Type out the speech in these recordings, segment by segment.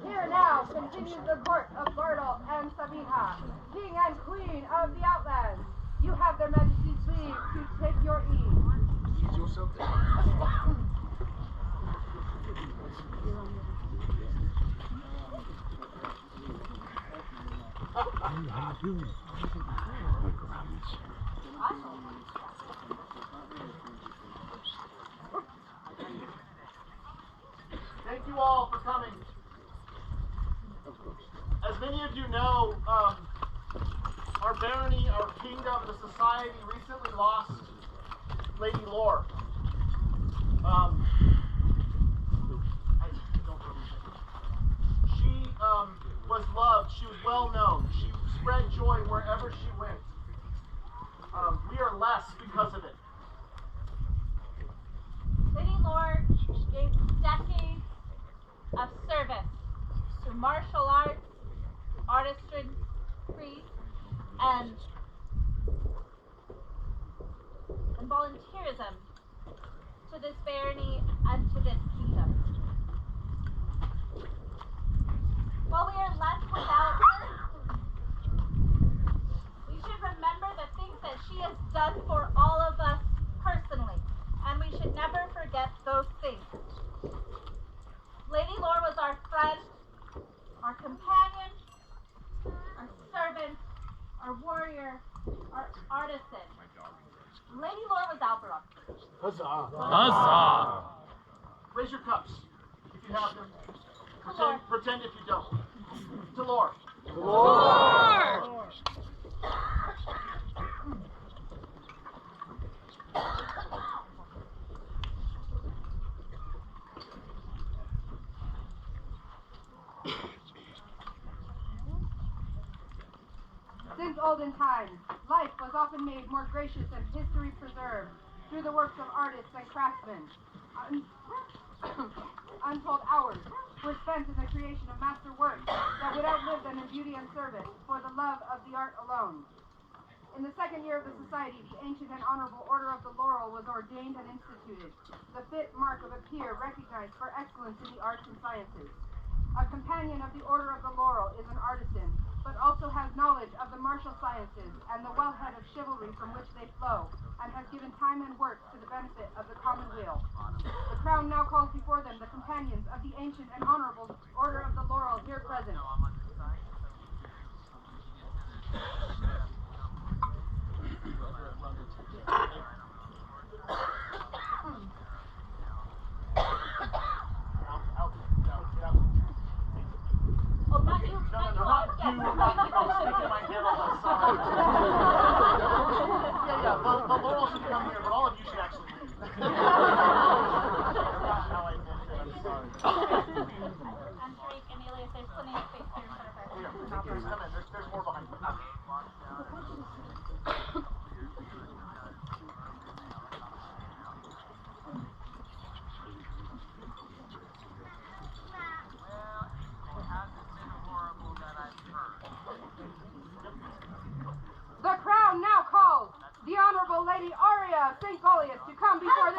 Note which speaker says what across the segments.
Speaker 1: Here now continues the court of Bartle and Sabina, king and queen of the Outlands. You have their majesties' leave to take your ease.
Speaker 2: Ease yourself down. How you doing?
Speaker 3: Thank you all for coming. As many of you know, our barony, our kingdom, the society recently lost Lady Lore. She was loved. She was well known. She spread joy wherever she went. We are less because of it.
Speaker 4: Lady Lore gave decades of service to martial arts, artistry, and volunteerism to this barony and to this kingdom. While we are left without her, we should remember the things that she has done for all of us personally, and we should never forget those things. Lady Lore was our friend, our companion, our servant, our warrior, our artisan. Lady Lore was al-Barran.
Speaker 3: Huzzah!
Speaker 2: Huzzah!
Speaker 3: Raise your cups if you have them.
Speaker 4: Lore.
Speaker 3: Pretend if you don't. To Lore.
Speaker 2: Lore!
Speaker 1: Since olden times, life was often made more gracious and history preserved through the works of artists and craftsmen. Untold hours were spent in the creation of master works that would outlive them in beauty and service for the love of the art alone. In the second year of the society, the ancient and honorable Order of the Laurel was ordained and instituted, the fit mark of a peer recognized for excellence in the arts and sciences. A companion of the Order of the Laurel is an artisan, but also has knowledge of the martial sciences and the wellhead of chivalry from which they flow, and has given time and work to the benefit of the common weal. The crown now calls before them the companions of the ancient and honorable Order of the Laurel here present.
Speaker 4: Oh, not you.
Speaker 3: Not you.
Speaker 4: Yes.
Speaker 3: I was sticking my head on the side. Yeah. The Laurel should come here, but all of you should actually leave. That's not how I did it. I'm sorry.
Speaker 4: I'm Drake and Elias. There's plenty of space here in front of us.
Speaker 3: Here, come in. There's more behind you.
Speaker 1: The crown now calls the Honorable Lady Aria St. Goliath to come before the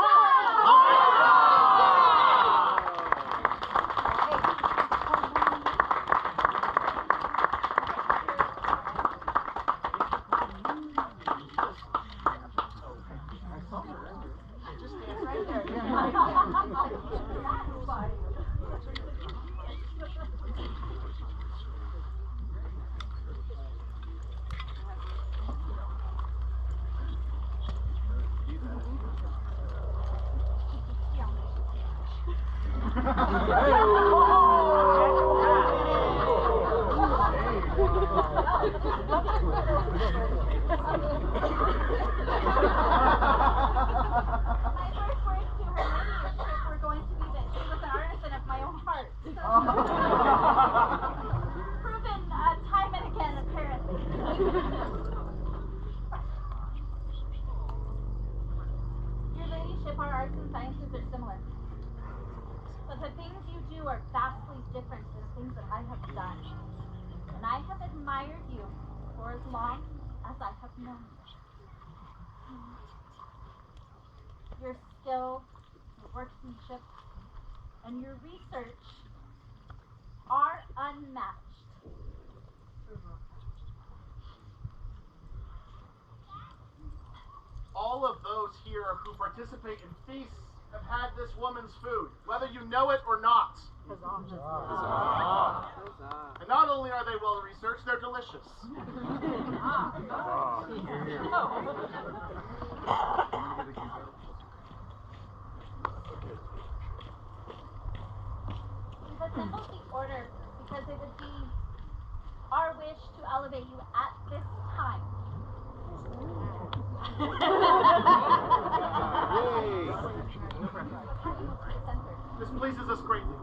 Speaker 4: My first words to her ladyship were going to be that she was an artisan of my own heart. Proven time and again, apparently. Your ladyship, our arts and sciences are similar. But the things you do are vastly different than things that I have done. And I have admired you for as long as I have known you. Your skill, your workmanship, and your research are unmatched.
Speaker 3: All of those here who participate in feasts have had this woman's food, whether you know it or not. And not only are they well researched, they're delicious.
Speaker 4: We've assembled the order because it would be our wish to elevate you at this time.
Speaker 3: This pleases us greatly.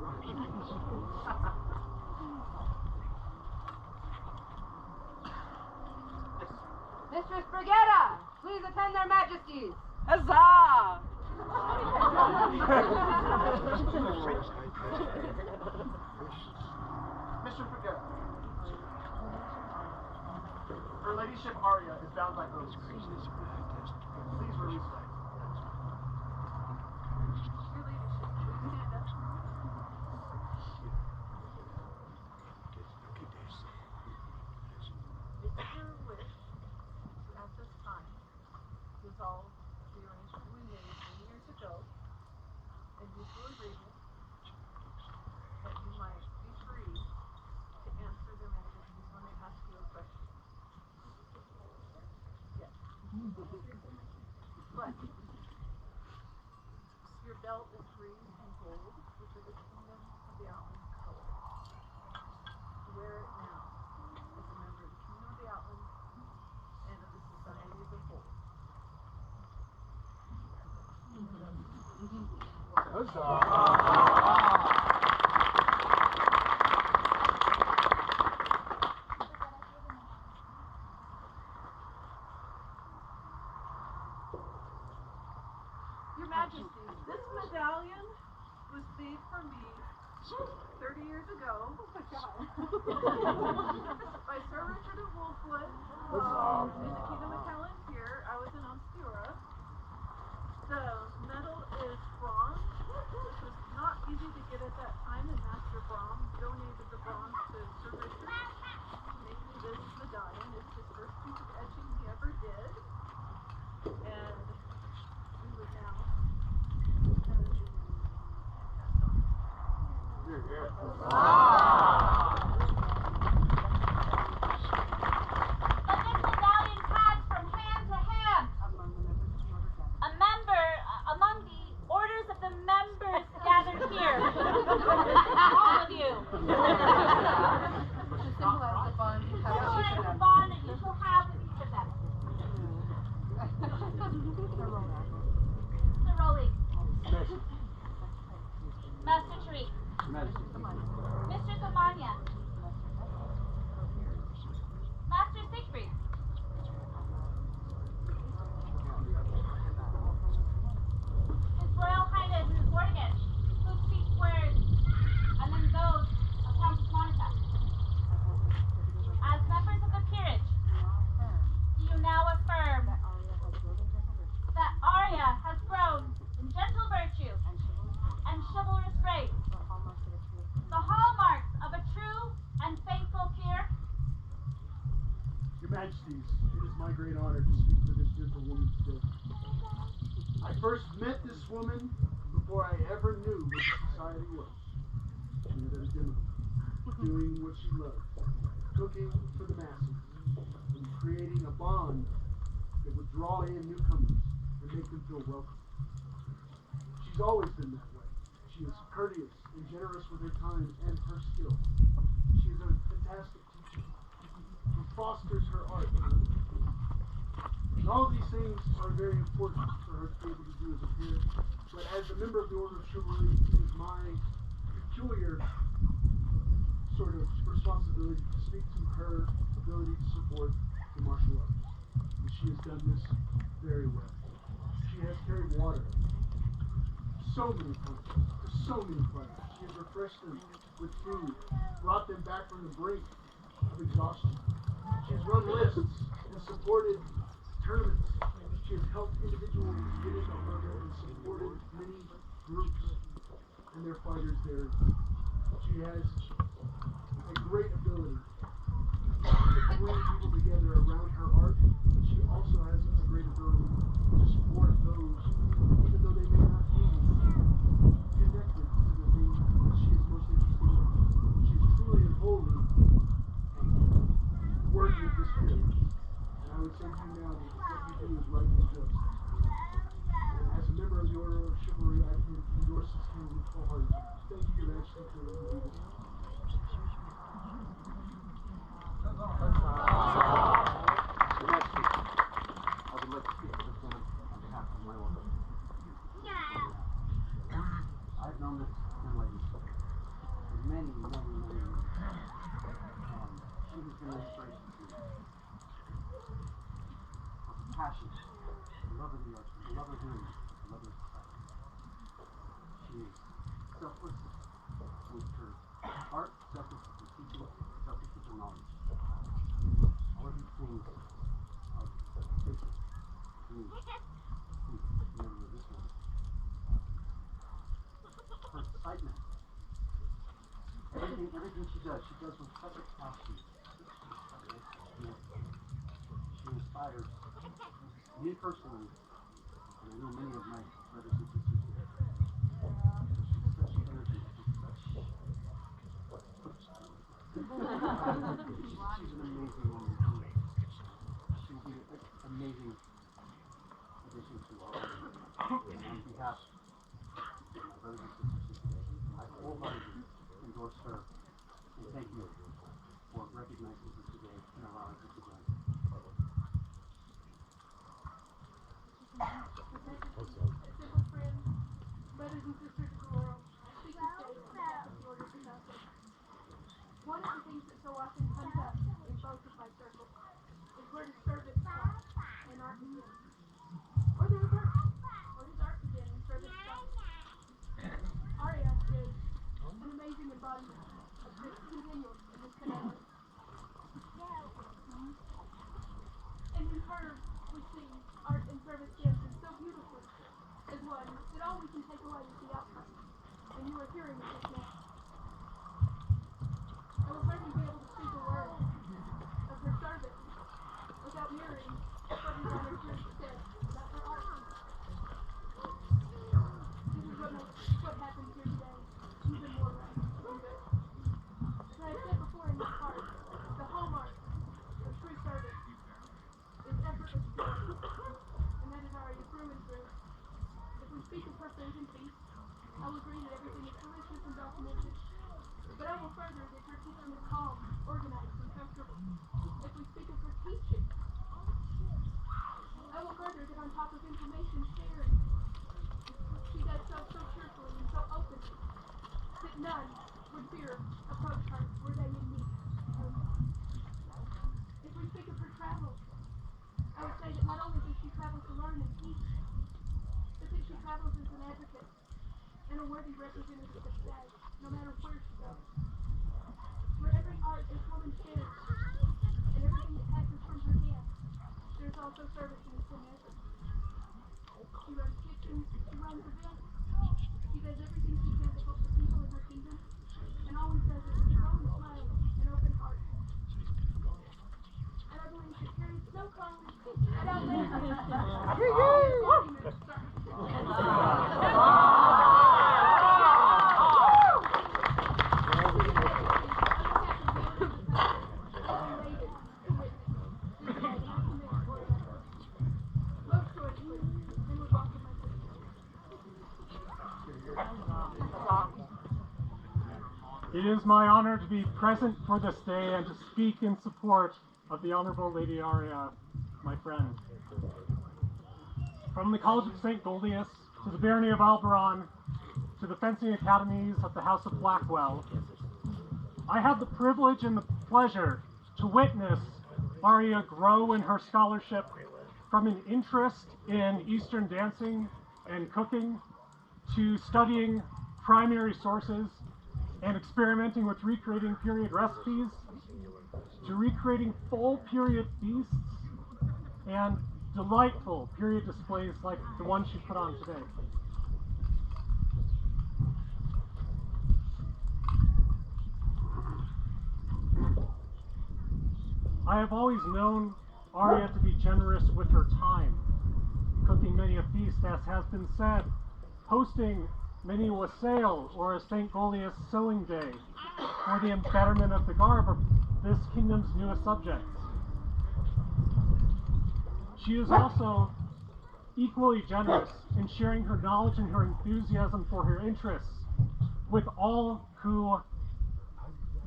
Speaker 1: Mistress Brigetta, please attend their majesties.
Speaker 5: Huzzah!
Speaker 3: Mr. Brigetta, Her Ladyship Arya is bound by oaths. Please release her.
Speaker 5: Your ladyship, please stand up. It's your wish to, at this time, dissolve the arrangement we made many years ago and mutual agreement that you might be free to answer their majesties when they ask you a question. Yes. But your belt is green and gold, which are the kingdom of the Outlands colors. Wear it now as a member of the kingdom of the Outlands and of the society as a whole. Your Majesty, this medallion was made for me 30 years ago. Oh my God. By Sir Richard of Wolfwood in the Kingdom of Palantir. I was in Obscura. The medal is bronze, which was not easy to get at that time, and Master Brom donated the bronze to Sir Richard to make me this medallion. It's his first piece of etching he ever did. And we would now
Speaker 4: But this medallion tags from hand to hand. A member among the orders of the members gathered here. All of you.
Speaker 1: To symbolize the bond you have with
Speaker 4: Symbolize
Speaker 1: each of
Speaker 4: the
Speaker 1: them.
Speaker 4: bond that you shall have with each of them. Mr. Rowley. Master Tariq. Mr. Samanya. Master Siegfried. His Royal Highness Vortigern, who speaks words, and then those of Countess Monica. As members of the peerage, do you now affirm that Arya has grown in gentle virtue and chivalrous grace, the hallmarks of a true and faithful peer?
Speaker 3: Your Majesties, it is my great honor to speak to this gentlewoman today. I first met this woman before I ever knew what society was. She was at a dinner, doing what she loved, cooking for the masses, and creating a bond that would draw in newcomers and make them feel welcome. She's always been that way. She is courteous and generous with her time and her skill. She is a fantastic teacher who fosters her art. And all of these things are very important for her to be able to do as a peer. But as a member of the Order of Chivalry, it is my peculiar sort of responsibility to speak to her ability to support the martial arts. And she has done this very well. She has carried water so many times to so many fighters. She has refreshed them with food, brought them back from the brink of exhaustion. She has run lists and supported tournaments. She has helped individuals get into Alberta and supported many groups and their fighters there. She has a great ability to bring people together around her art, but she also has a great ability to support those, even though they may not be connected to the thing that she is most interested in. She's truly and wholly worthy of this privilege. And I would say to you now that what you do is right and just. And as a member of the Order of Chivalry, I can endorse this candidate wholeheartedly. Thank you, Your Majesty, for letting me do this.
Speaker 6: I would like to speak to this man on behalf of my order. I've known this young lady for many years. And she has been an inspiration to me. For her passion, her love of the arts, her love of hearing, her love of society. She is selfless with her art, selfless with her teaching, selfless with her knowledge. All of these things are sacred to me, who's a member of this one. Her excitement, everything she does with such a passion. She inspires me personally, and I know many of my brothers and sisters here. She's such energy, she's an amazing woman. She will be an amazing addition to our order. And on behalf of my brothers and sisters here today, I wholeheartedly endorse her and thank you for recognizing her today and allowing her to join us.
Speaker 5: Simple friends, brothers and sisters of the world, I speak this day on behalf of the Order of Outlands. One of the things that so often comes up in both of my circles is where does service stop and art begin? Or the reverse. Where does art begin and service stop? Aria is an amazing embodiment of this continuum in this connection. And in her, we see art and service dancing so beautifully as one that all we can take away is the outcome. And you are hearing it just now. I will hardly be able to speak a word of her service without mirroring what His Honor just said about her art. This is what happens here today, even more right and good. As I have said before in this part, the hallmark of true service is effortless joy, and that is already through and through. If we speak of her food and feast, I will agree that everything is delicious and documented. But I will further that her teaching is calm, organized, and comfortable. If we speak of her teaching, I will further that on top of information sharing, she does so cheerfully and so openly that none would fear approach her were they in need. If we speak of her travels, I would say that not only does she travel to learn and teach, but that she travels as an advocate and a worthy representative of today, no matter where she goes. Where every art this woman shares, and everything that passes from her hand, there's also service in the same measure. She runs kitchens, she runs events, she does everything she can to help the people in her kingdom, and always does it with a growing smile and open heart. And I believe that carries no clothes at
Speaker 7: It is my honor to be present for this day and to speak in support of the Honorable Lady Aria, my friend. From the College of St. Guldius to the Barony of al-Barran to the fencing academies of the House of Blackwell, I had the privilege and the pleasure to witness Aria grow in her scholarship from an interest in Eastern dancing and cooking to studying primary sources and experimenting with recreating period recipes, to recreating full period feasts and delightful period displays like the one she put on today. I have always known Arya to be generous with her time, cooking many a feast, as has been said, hosting many a wassail or a St. Goliath sewing day, for the embetterment of the garb of this kingdom's newest subjects. She is also equally generous in sharing her knowledge and her enthusiasm for her interests with all who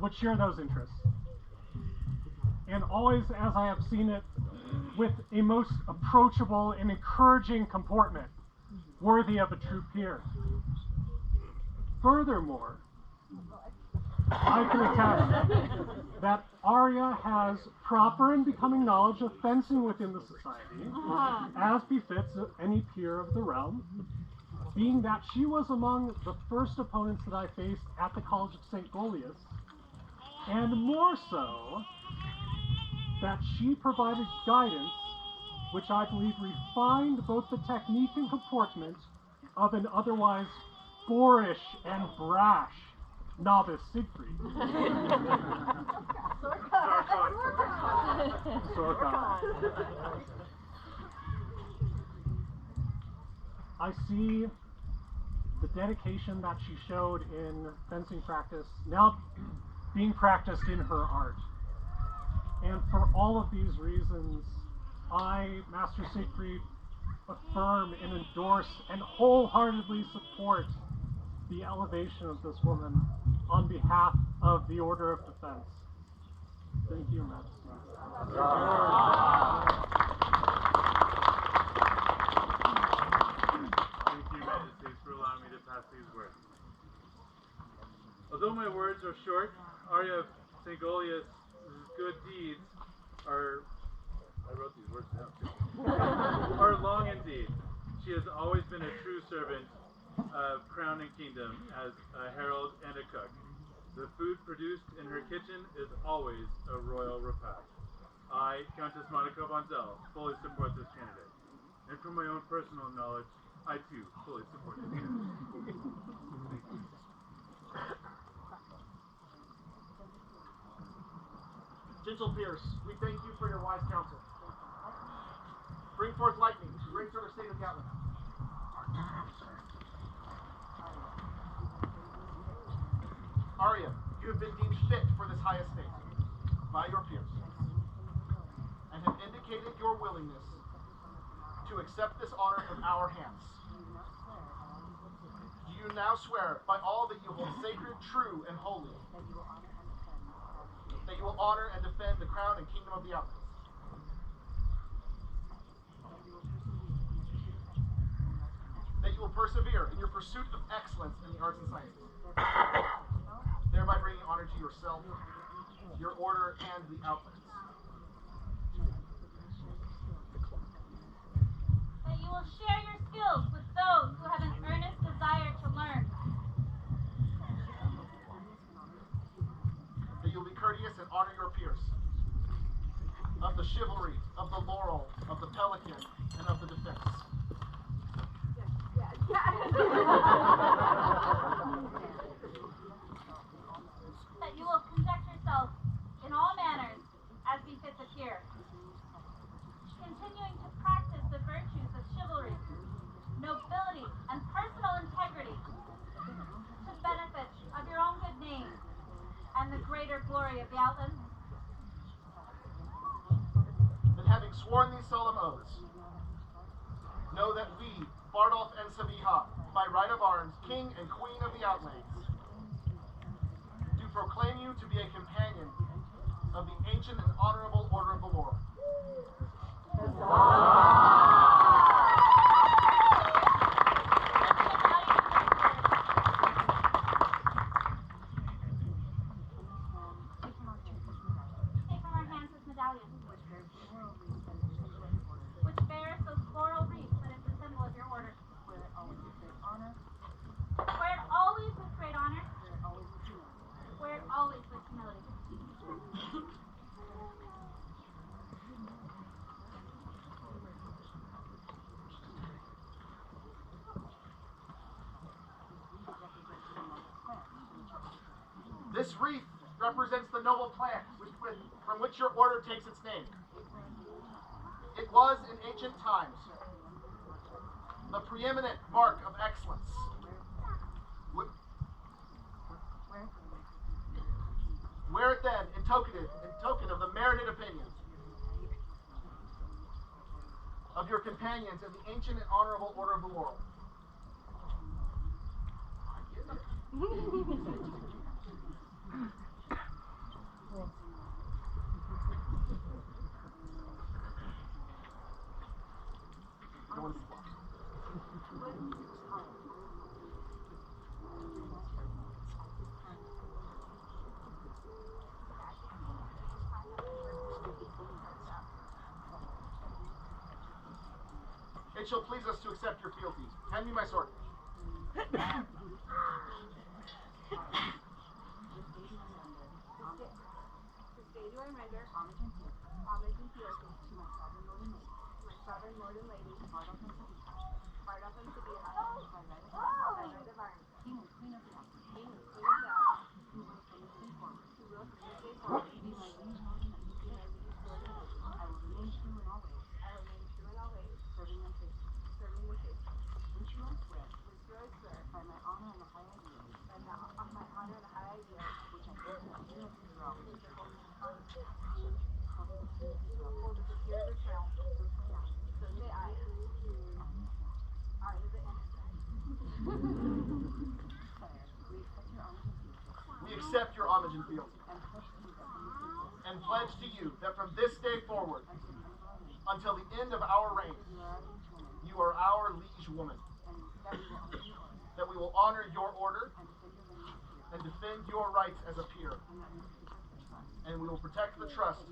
Speaker 7: would share those interests. And always, as I have seen it, with a most approachable and encouraging comportment, worthy of a true peer. Furthermore, I can attest that Arya has proper and becoming knowledge of fencing within the society, as befits any peer of the realm, being that she was among the first opponents that I faced at the College of St. Goliath, and more so, that she provided guidance which I believe refined both the technique and comportment of an otherwise boorish and brash novice Siegfried. Sorka. I see the dedication that she showed in fencing practice now being practiced in her art. And for all of these reasons, I, Master Siegfried, affirm and endorse and wholeheartedly support the elevation of this woman on behalf of the Order of Defense. Thank you, Majesty.
Speaker 8: Thank you, Majesties, for allowing me to pass these words. Although my words are short, Arya of St. Goliath's good deeds are, I wrote these words down too, are long indeed. She has always been a true servant of Crown and Kingdom as a herald and a cook. The food produced in her kitchen is always a royal repast. I, Countess Monica Bonzel, fully support this candidate. And from my own personal knowledge, I too fully support this candidate.
Speaker 9: Gentle peers, we thank you for your wise counsel. Bring forth lightning to bring to the state of Outland. Arya, you have been deemed fit for this high estate by your peers, and have indicated your willingness to accept this honor from our hands. Do you now swear by all that you hold sacred, true, and holy, that you will honor and defend the crown and kingdom of the Outlands? That you will persevere in your pursuit of excellence in the arts and sciences, thereby bringing honor to yourself, your order, and the Outlands.
Speaker 4: That you will share your skills with those who have an earnest desire to learn.
Speaker 9: That you will be courteous and honor your peers. Of the chivalry, of the laurel, of the pelican, and of the defense.
Speaker 4: That you will conduct yourself in all manners as befits a peer, continuing to practice the virtues of chivalry, nobility, and personal integrity to the benefit of your own good name and the greater glory of the Outlands.
Speaker 9: And having sworn these solemn oaths, know that we, Bardolph and Sabiha, by right of arms, King and Queen of the Outlands, do proclaim you to be a companion of the ancient and honorable Order of the Laurel.
Speaker 4: Take from our hands this medallion, which bears those floral wreaths that is the symbol of your order. Wear it always with great honor. Wear it always with great honor. Wear it always with humility.
Speaker 9: This wreath represents the noble plan which from which your order takes its name. It was in ancient times the preeminent mark of excellence. Wear it then, in token of the merited opinions of your companions in the ancient and honorable order of the laurel. It shall please us to accept your fealty. Hand me my sword.
Speaker 1: This day do I render homage and fealty to my sovereign lord and lady, Bardock and Sabina, by right of Iron, King and Queen of the Outlands, who will from this day forward be my liege lord and lady, I will remain true in all ways, serving the faith, which you I swear, by my honor and the high ideals, which I hold to dear as Israel, hold the secure of Israel, so say I.
Speaker 9: We accept your homage and fealty, and pledge to you that from this day forward, until the end of our reign, you are our liege woman, that we will honor your order and defend your rights as a peer, and we will protect the trust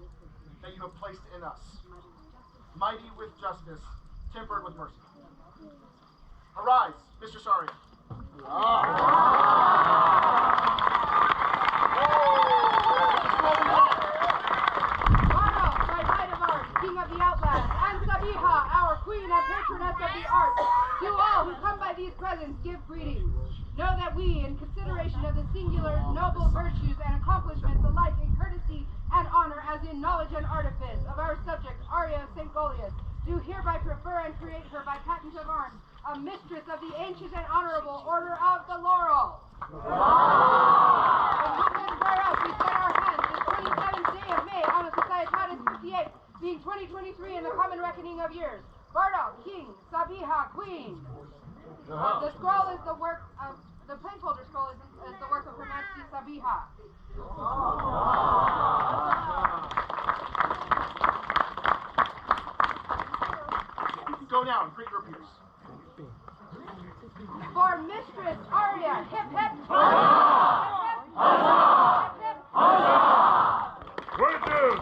Speaker 9: that you have placed in us, mighty with justice, tempered with mercy. Arise, Mr. Sari.
Speaker 1: Bardock, by right of ours, King of the Outlands, and Sabiha, our Queen and Patroness of the Arts, to all who come by these presents give greetings. Know that we, in consideration of the singular noble virtues and accomplishments alike in courtesy and honor as in knowledge and artifice of our subject, Arya of St. Goliath, do hereby prefer and create her by patent of arms, a mistress of the ancient and honorable Order of the Laurel. In witness whereof we set our hands this 27th day of May on the Societatis 58, being 2023 in the common reckoning of years. Bardock, King, Sabiha, Queen. The scroll is the work of, the placeholder scroll is the work of Her Majesty Sabiha.
Speaker 9: Go now and greet your peers.
Speaker 1: For Mistress Arya, hip hip! Huzzah! Huzzah! Hip hip! Huzzah!
Speaker 2: Witches!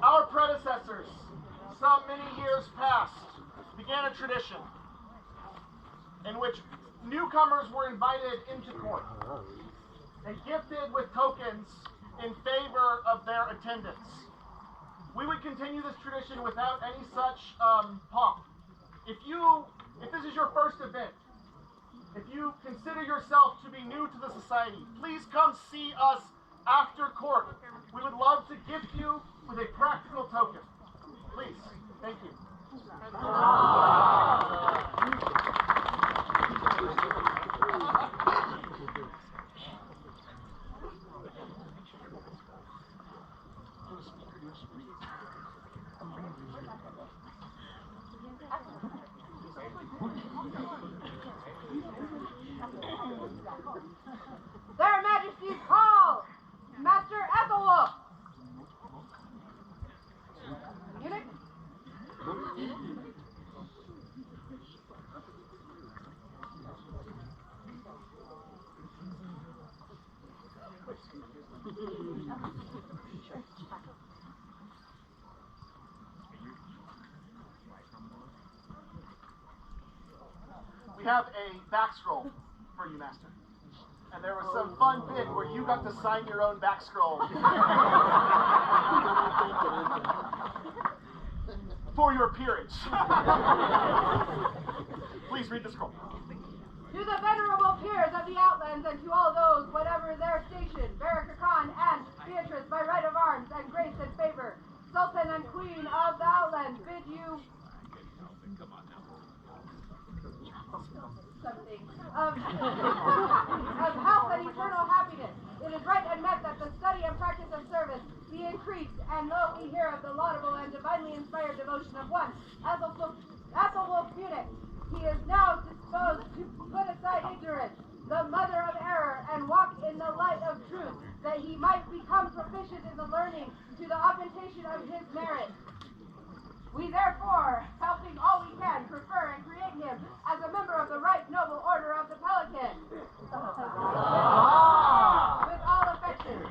Speaker 9: Our predecessors, some many years past, began a tradition in which newcomers were invited into court and gifted with tokens in favor of their attendance. We would continue this tradition without any such pomp. If this is your first event, if you consider yourself to be new to the society, please come see us after court. We would love to gift you with a practical token. Please. Thank you.
Speaker 1: Their Majesties call! Master Ethelwolf! Munich?
Speaker 9: We have a back scroll for you, Master. And there was some fun bit where you got to sign your own back scroll. For your peerage. Please read the scroll.
Speaker 1: To the venerable peers of the Outlands and to all those, whatever their station, Baraka Khan and Beatrice by right of arms and grace and favor, Sultan and Queen of the Outlands bid you something of health and eternal happiness. It is right and met that the study and practice of service be increased, and lo, we hear of the laudable and divinely inspired devotion of one, Ethelwulf Munich. He is now disposed to put aside ignorance, the mother of error, and walk in the light of truth, that he might become proficient in the learning to the augmentation of his merit. We therefore, helping all we can, prefer and create him as a member of the right noble order of the Pelican. With all affection,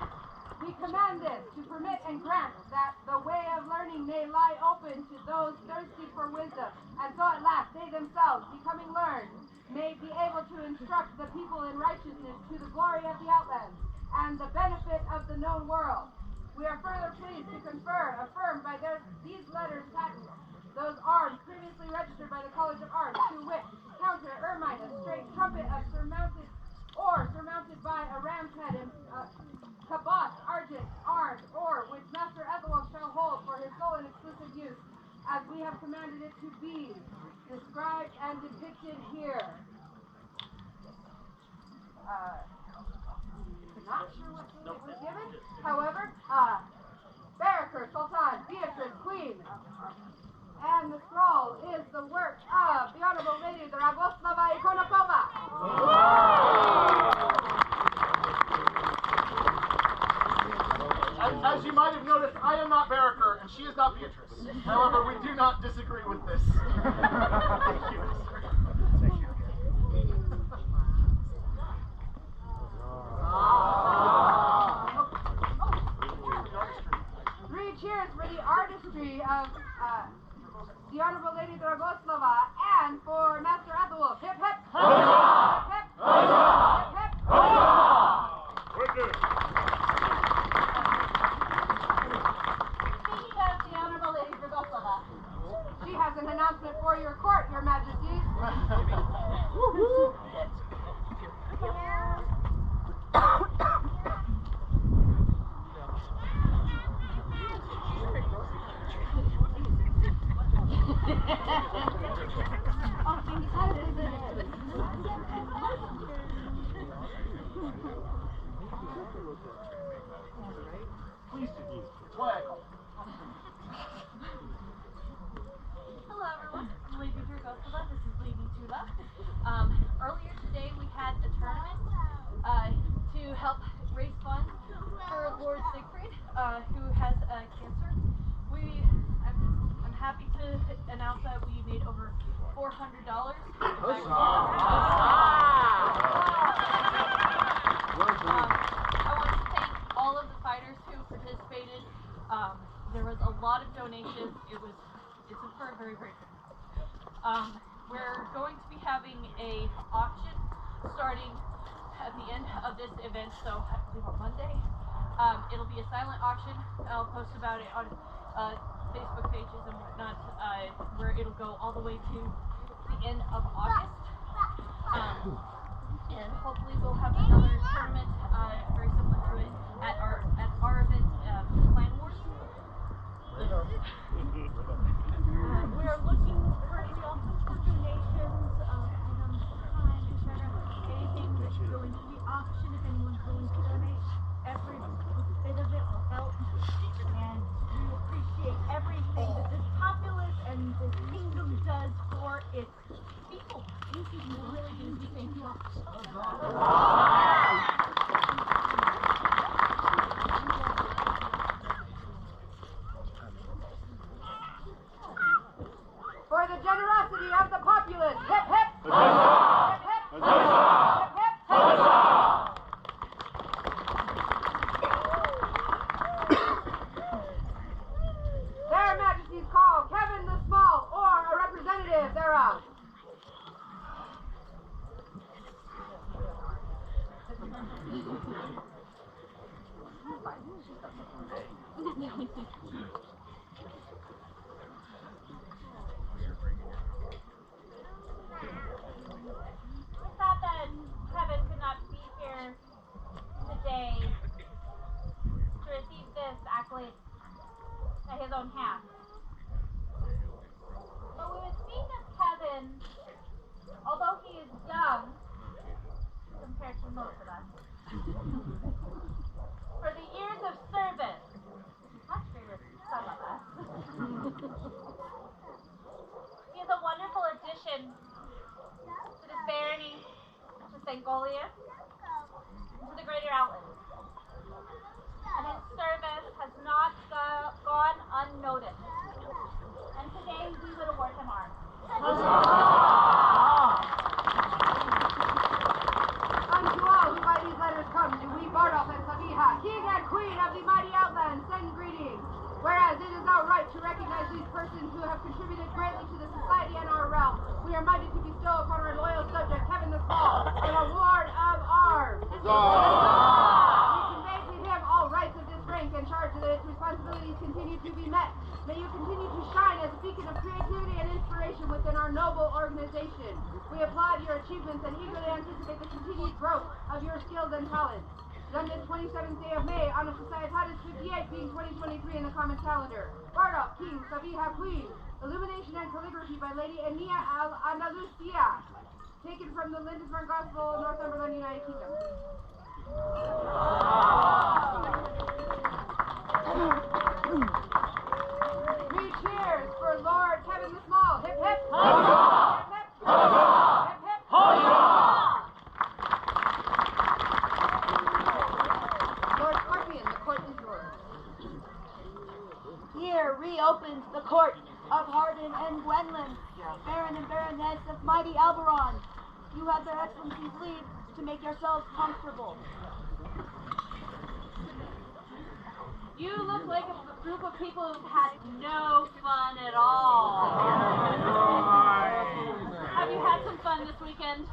Speaker 1: we command this to permit and grant that the way of learning may lie open to those thirsty for wisdom, and so at last they themselves, becoming learned, may be able to instruct the people in righteousness to the glory of the Outlands and the benefit of the known world. We are further pleased to confer, affirmed by these letters patent, those arms previously registered by the College of Arms, to wit, counter, ermine, a straight trumpet of surmounted by a ram's head, and kabos, argent, armed, or which Master Ethelwulf shall hold for his sole and exclusive use, as we have commanded it to be, described and depicted here. Not sure what it was given. However, Baraka, Sultan, Beatrice, Queen. And the scroll is the work of the Honorable Lady Dragoslava Ikonakova.
Speaker 9: As you might have noticed, I am not Baraka, and she is not Beatrice. However, we do not disagree with this. Thank you, Master.
Speaker 1: Three cheers for the artistry of the Honorable Lady Dragoslava and for Master Ethelwulf. Hip hip! Huzzah! Hip hip! Huzzah! Hip hip! Huzzah!
Speaker 4: Speaking of the Honorable Lady Dragoslava,
Speaker 1: She has an announcement for your court, Your Majesties.
Speaker 9: Please do. Flag.
Speaker 10: Hello everyone, I'm Lady Dragoslava. This is Lady Tula. Earlier today we had a tournament to help raise funds for Lord Siegfried, who has cancer. I'm happy to announce that we made over $400. I want to thank all of the fighters who participated. There was a lot of donations. It's a very, very good. We're going to be having a auction starting at the end of this event, so I believe on Monday. It'll be a silent auction. I'll post about it on Facebook pages and whatnot, where it'll go all the way to the end of August. And hopefully we'll have another tournament very similar to it at our event, Clan Wars. We are looking currently also for donations, items, time, etc. Anything that's going to the auction, if anyone's willing to donate, every bit of it will help. And we appreciate everything that this populace and this kingdom does for its people. We really do. Thank you all.
Speaker 1: For the generosity of the populace. Hip hip! Huzzah! Hip hip! Huzzah! Hip hip! Huzzah!
Speaker 4: St. Goliath to the greater Outlands. And his service has not gone unnoticed. And today we would award him arms.
Speaker 1: Unto all who by these letters come, do we, Bardolph and Sabiha, King and Queen of the mighty Outlands, send greetings. Whereas it is our right to recognize these persons who have contributed greatly to the society and our realm, we are minded to bestow upon our loyal subject, Kevin the Small, a reward of arms. We convey to him all rights of this rank and charge that its responsibilities continue to be met. May you continue to shine as a beacon of creativity and inspiration within our noble organization. We applaud your achievements and eagerly anticipate the continued growth of your skills and talents. Done this 27th day of May on a Societatis 58 being 2023 in the common calendar. Bardolph, King, Sabiha, Queen. Illumination and calligraphy by Lady Enia Al-Andalusia. Taken from the Lindisfarne Gospel, Northumberland, United Kingdom. Three cheers for Lord Kevin the Small. Hip hip. Huzzah! Hip hip. Huzzah! Hip hip. Huzzah! Lord Scorpion, the court is yours.
Speaker 11: Here reopens the court of Hardin and Gwenlyn, Baron and Baroness of mighty al-Barran. You have their excellencies' leave to make yourselves comfortable.
Speaker 10: You look like a group of people who've had no fun at all. Have you had some fun this weekend?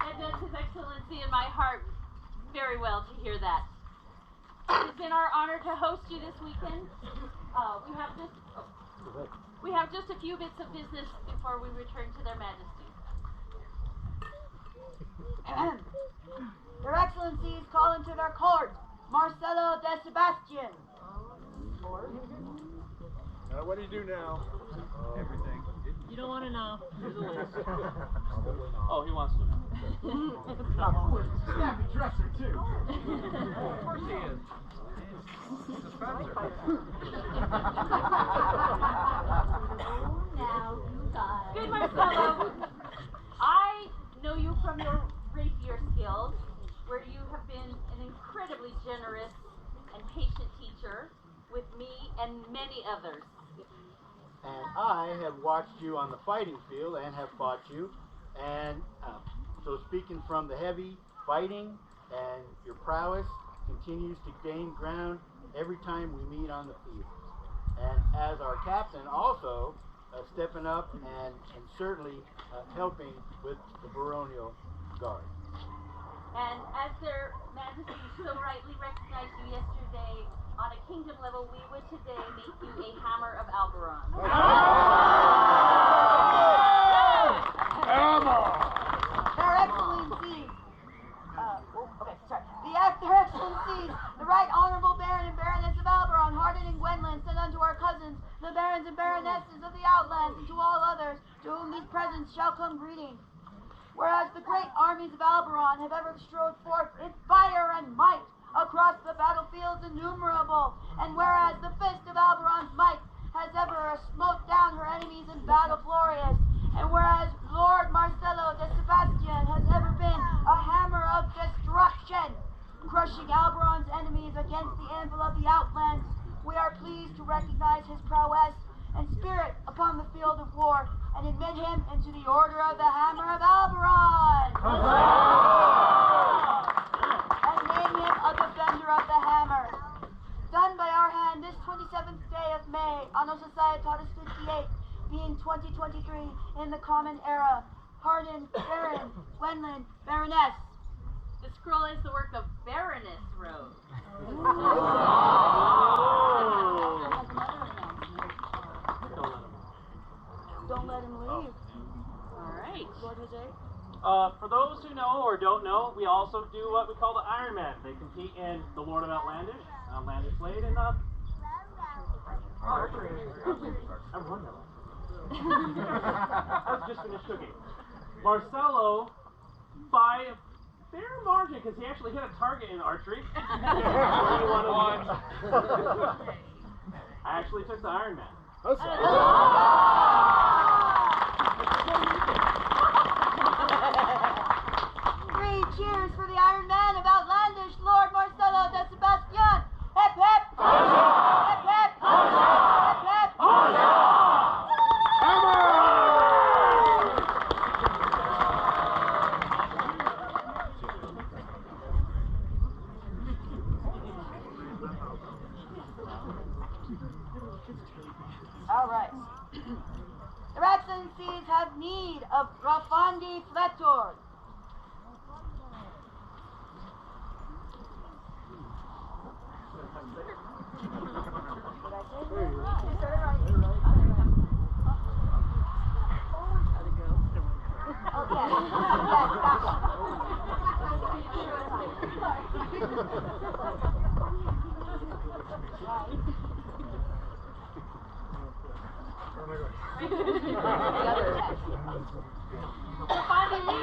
Speaker 10: It does His Excellency in my heart very well to hear that. It's been our honor to host you this weekend. We have just a few bits of business before we return to their majesties.
Speaker 11: Your excellencies call into their court Marcelo de Sebastian.
Speaker 3: What do you do now?
Speaker 2: Everything.
Speaker 10: You don't want to know.
Speaker 2: Oh, he wants to know.
Speaker 3: Snappy dresser, too.
Speaker 2: Of course he is. He's a Spencer.
Speaker 4: Now you guys.
Speaker 10: Good, Marcelo. I know you from your rapier skills, where you have been an incredibly generous and patient teacher with me and many others.
Speaker 6: And I have watched you on the fighting field and have fought you. And so speaking from the heavy fighting, and your prowess continues to gain ground every time we meet on the field. And as our captain also stepping up and certainly helping with the baronial guard.
Speaker 10: And as their majesties so rightly recognized you yesterday, on a kingdom level, we would today make you a hammer of al-Barran.
Speaker 11: Their excellencies, Their excellencies, the right honorable Baron and Baroness of al-Barran, Hardin and Gwenlyn, send unto our cousins, the barons and baronesses of the Outlands, and to all others to whom these presents shall come greeting. Whereas the great armies of al-Barran have ever strode forth in fire and might across the battlefields innumerable, and whereas the fist of al-Barran's might has ever smote down her enemies in battle glorious, and whereas Lord Marcelo de Sebastian has ever been a hammer of destruction, crushing al-Barran's enemies against the anvil of the Outlands, we are pleased to recognize his prowess and spirit upon the field of war, and admit him into the order of the Hammer of al-Barran. And name him a defender of the hammer. Done by our hand this 27th day of May, Anno Societatis 58, being 2023 in the common era. Hardin, Baron, Gwenlyn, Baroness.
Speaker 10: The scroll is the work of Baroness Rose.
Speaker 11: Don't let him leave.
Speaker 10: All right.
Speaker 11: Lord Jose.
Speaker 12: For those who know or don't know, we also do what we call the Iron Man. They compete in the Lord of Outlandish, Outlandish Blade, and archery. I won that one. I've just finished cooking. Marcelo, by a fair margin, because he actually hit a target in archery. I actually took the Iron Man.
Speaker 11: of Rafandi Fletor.
Speaker 4: Finally,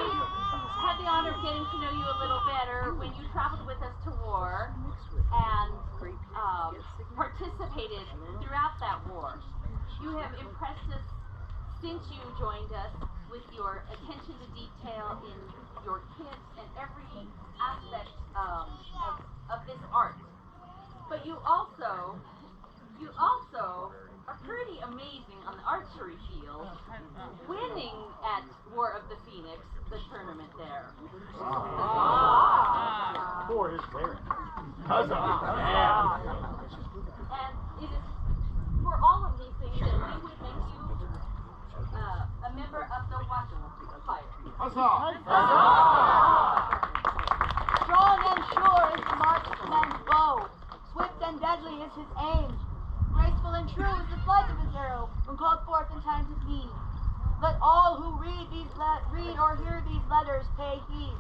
Speaker 4: had the honor of getting to know you a little better when you traveled with us to war and participated throughout that war. You have impressed us since you joined us with your attention to detail in your kits and every aspect of this art. But you also are pretty amazing on the archery field, winning at War of the Phoenix, the tournament there.
Speaker 6: For his parents.
Speaker 4: And it is for all of these things that we would make you a member of the Watchfire.
Speaker 11: Strong and sure is the marksman's bow. Swift and deadly is his aim. Graceful and true is the flight of his arrow when called forth in times of need. Let all who read or hear these letters pay heed.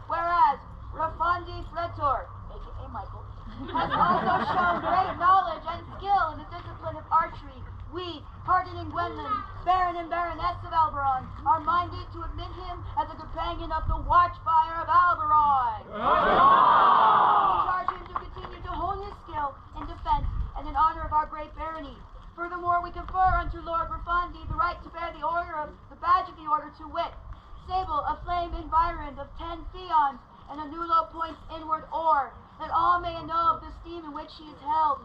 Speaker 11: Whereas Rafandi Fletor, aka Michael, has also shown great knowledge and skill in the discipline of archery, we, Hardin and Gwendolyn, Baron and Baroness of al-Barran, are minded to admit him as a companion of the Watchfire of al-Barran. We charge him to continue to hone his skill in defense and in honor of our great barony. Furthermore, we confer unto Lord Rafandi the right to bear the badge of the order, to wit, sable, a flame environed of 10 fions, and a nulo points inward oar, that all may know of the steam in which he is held.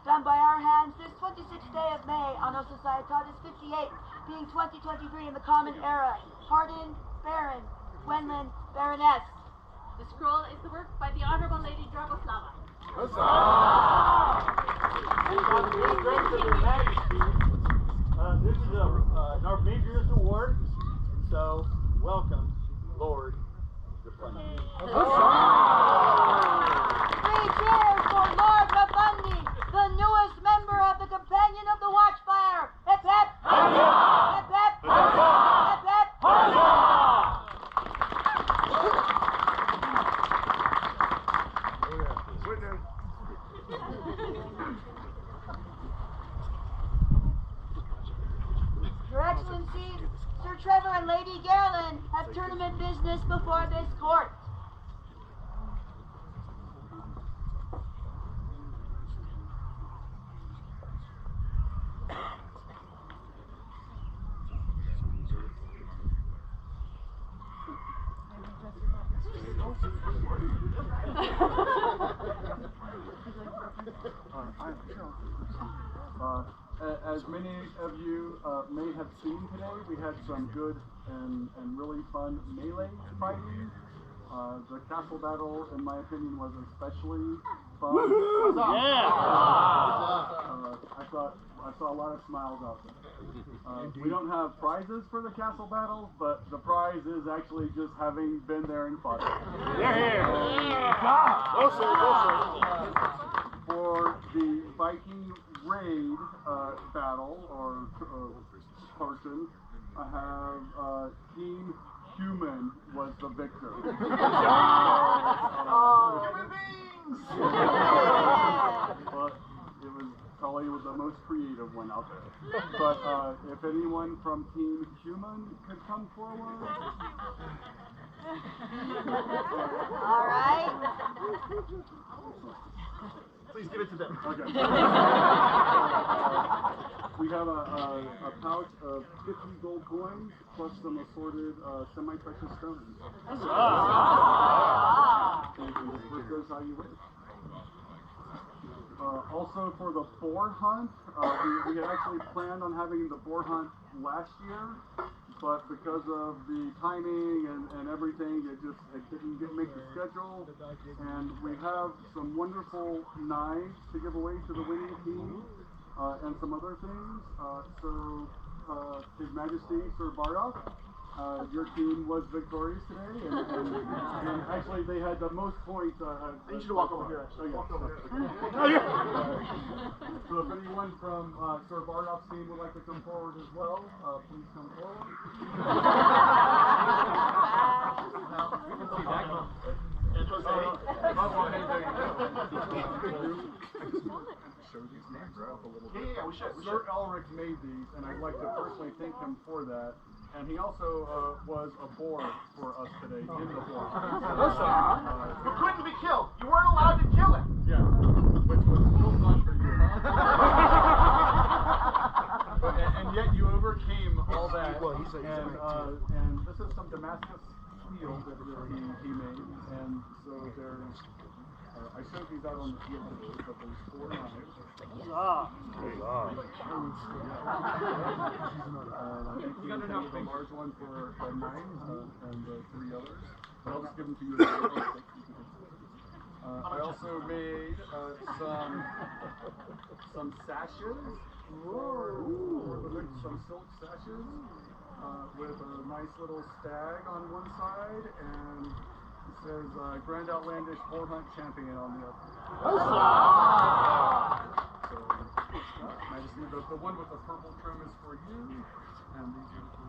Speaker 11: Done by our hands this 26th day of May, Anno Societatis 58, being 2023 in the Common Era. Hardin, Baron, Gwendolyn, Baroness.
Speaker 4: The scroll is the work by the Honorable Lady Dragoslava.
Speaker 6: And on the strength of their majesties, this is an Archmage's award, so welcome, Lord Rafandi.
Speaker 11: Three cheers for Lord Rafandi, the newest member of the Companion of the Watchfire. Hip hip! Hip hip! Hip hip! Your Excellencies, Sir Trevor and Lady Geraldine have tournament business before this court.
Speaker 3: As many of you may have seen today, we had some good and really fun melee fighting. The castle battle, in my opinion, was especially fun. I saw a lot of smiles out there. We don't have prizes for the castle battles, but the prize is actually just having been there and fought. For the Viking raid battle or portion, I have Team Human was the victor.
Speaker 9: Human beings!
Speaker 3: But it was probably the most creative one out there. But if anyone from Team Human could come forward.
Speaker 11: All right.
Speaker 9: Please give it to them.
Speaker 3: Okay. We have a pouch of 50 gold coins plus some assorted semi-precious stones. You can just flip those how you wish. Also for the boar hunt, we had actually planned on having the boar hunt last year, but because of the timing and everything, it didn't make the schedule. And we have some wonderful knives to give away to the winning team, and some other things. So His Majesty Sir Bardock. Your team was victorious today, and actually they had the most points.
Speaker 9: I need you to walk over here, actually.
Speaker 3: Walk over
Speaker 9: here.
Speaker 3: So if anyone from Sir Bardock's team would like to come forward as well, please come forward.
Speaker 9: Yeah, we should.
Speaker 3: Sir Elric made these, and I'd like to personally thank him for that. And he also was a board for us today in the board.
Speaker 9: You couldn't be killed. You weren't allowed to kill him.
Speaker 3: Yeah, which was still fun for you, huh? and yet you overcame all that. And this is some Damascus steel that he made. And so there's, I showed these out on the field, but there's 4 knives. You got enough the large one for a 9 and 3 others. But I'll just give them to you. I also made some sashes. Some silk sashes with a nice little stag on one side, and it says Grand Outlandish Boar Hunt Champion on the other. So, Majesty, the one with the purple trim is for you, and these are for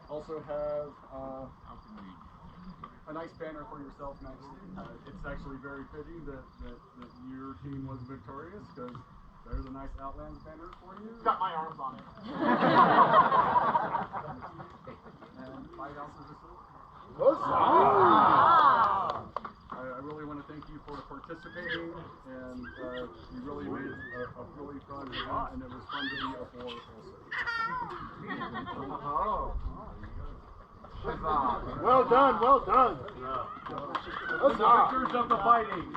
Speaker 3: also have a nice banner for yourself, Majesty. It's actually very fitting that your team was victorious, because there's a nice Outlands banner for you.
Speaker 9: It's got my arms on it.
Speaker 3: And 5 ounces of silver. I really want to thank you for participating, and you really made a really fun event, and it was fun to be a board also.
Speaker 9: Well done, well done.
Speaker 3: The victors of the fighting.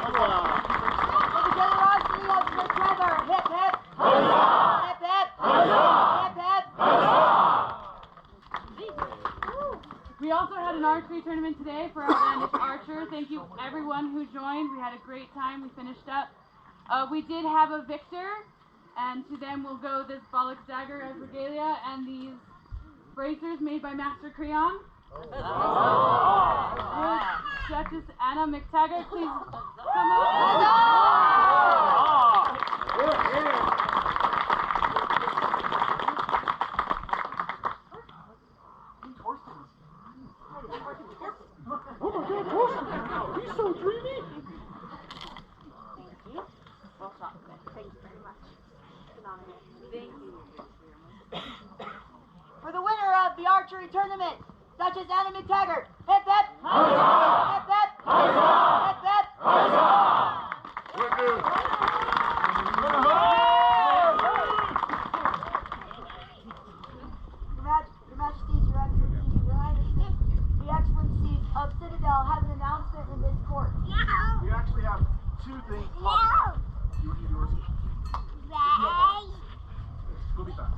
Speaker 11: For the generosity of Sir Trevor, hip hip! Hip hip! Hip hip!
Speaker 13: We also had an archery tournament today for Outlandish archers. Thank you everyone who joined. We had a great time. We finished up. We did have a victor, and to them will go this Bollock dagger as regalia and these bracers made by Master Creon. Duchess Anna McTaggart, please come up.
Speaker 3: Oh my God, Torsten! He's so dreamy!
Speaker 11: Thank you. Well shot. Thank you very much. Phenomenal. Thank you. For the winner of the archery tournament, Duchess Anna McTaggart. Hip hip! Hip hip! Hip hip! Your Majesties, Your Excellencies, Your Highnesses, the Excellencies of Citadel have an announcement in this court.
Speaker 9: We actually have 2 things to talk about. You want to do yours? We'll be fast.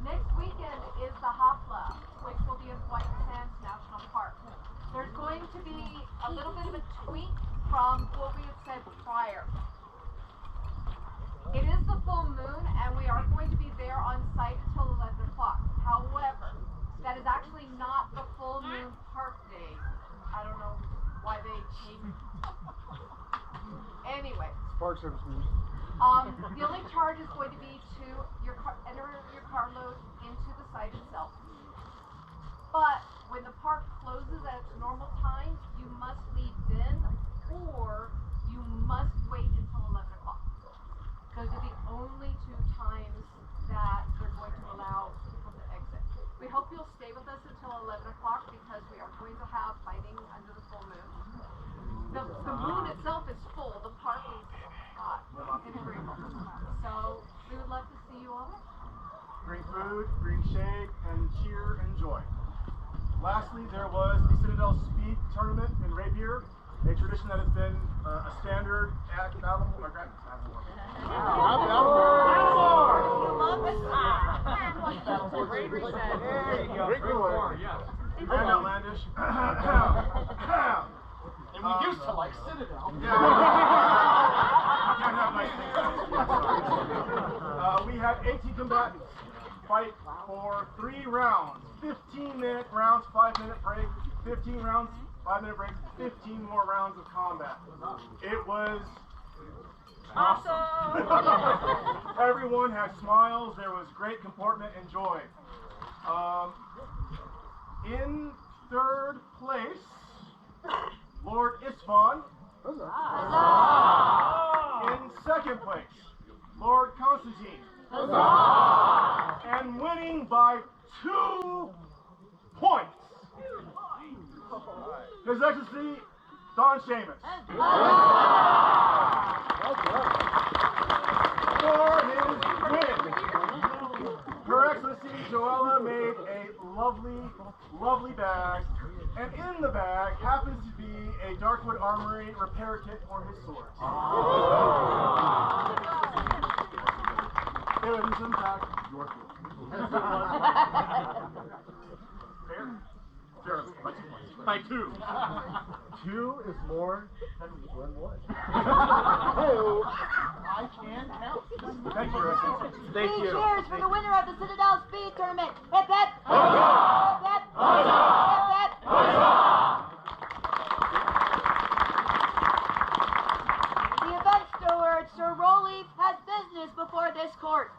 Speaker 10: Next weekend is the Hafla, which will be in White Sands National Park. There's going to be a little bit of a tweak from what we had said prior. It is the full moon, and we are going to be there on site until 11 o'clock. However, that is actually not the full moon park day. I don't know why they changed. Anyway.
Speaker 3: Park Service news.
Speaker 10: The only charge is going to be to enter your carload into the site itself. But when the park closes at its normal time, you must leave then, or you must wait until 11 o'clock. Those are the only 2 times that they're going to allow people to exit. We hope you'll stay with us until 11 o'clock because we are going to have fighting under the full moon. The moon itself is full. The park is hot and agreeable. So we would love to see you all there.
Speaker 9: Green food, green shake, and cheer and joy. Lastly, there was the Citadel Speed Tournament in Rapier, a tradition that has been a standard at Baltimore. And Outlandish. And we used to like Citadel. Can't have nice things. We had 18 combatants fight for 3 rounds. 15-minute rounds, 5-minute break. 15 rounds, 5-minute break. 15 more rounds of combat. It was awesome. Everyone had smiles. There was great comportment and joy. In 3rd place, Lord Isfan. In 2nd place, Lord Constantine. And winning by 2 points, His Excellency Don Seamus. For his win, Her Excellency Joella made a lovely bag, and in the bag happens to be a Darkwood Armory repair kit for his sword. It was in fact your sword. Fair? Fair. By 2. 2 is more than 1 was. I can count. Thank you, Your Excellency.
Speaker 11: Thank you. Cheers for the winner of the Citadel Speed Tournament. Hip hip. The event steward, Sir Rolleaf, has business before this court.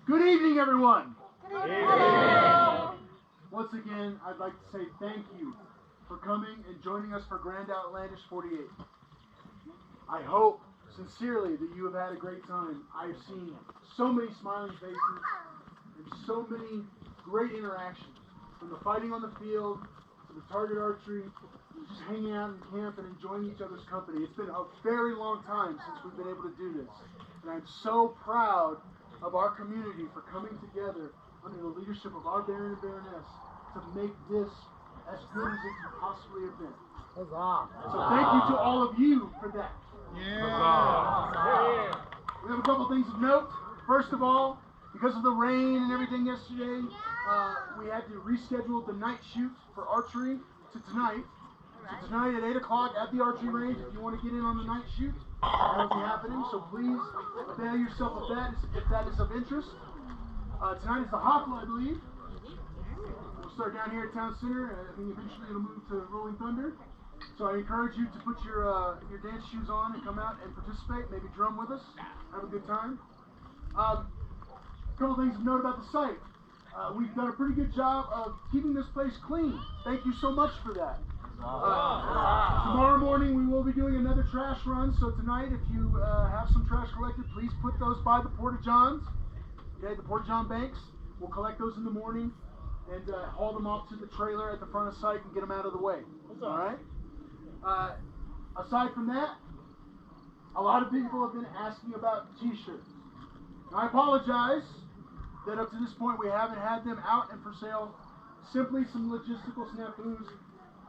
Speaker 3: Good evening, everyone.
Speaker 11: Good evening.
Speaker 3: Once again, I'd like to say thank you for coming and joining us for Grand Outlandish 48. I hope sincerely that you have had a great time. I've seen so many smiling faces and so many great interactions, from the fighting on the field to the target archery, just hanging out in camp and enjoying each other's company. It's been a very long time since we've been able to do this, and I'm so proud of our community for coming together under the leadership of our Baron and Baroness to make this as good as it could possibly have been. So thank you to all of you for that. We have a couple things of note. First of all, because of the rain and everything yesterday, we had to reschedule the night shoot for archery to tonight. So tonight at 8 o'clock at the archery range, if you want to get in on the night shoot, that'll be happening. So please avail yourself of that if that is of interest. Tonight is the Hofla, I believe. We'll start down here at Town Center, and I think eventually it'll move to Rolling Thunder. So I encourage you to put your dance shoes on and come out and participate. Maybe drum with us. Have a good time. A couple things to note about the site. We've done a pretty good job of keeping this place clean. Thank you so much for that. Tomorrow morning we will be doing another trash run. So tonight, if you have some trash collected, please put those by the Porta-Johns. Okay, the Porta-John banks. We'll collect those in the morning and haul them off to the trailer at the front of the site and get them out of the way. All right. Aside from that, a lot of people have been asking about t-shirts. I apologize that up to this point we haven't had them out and for sale. Simply some logistical snafus.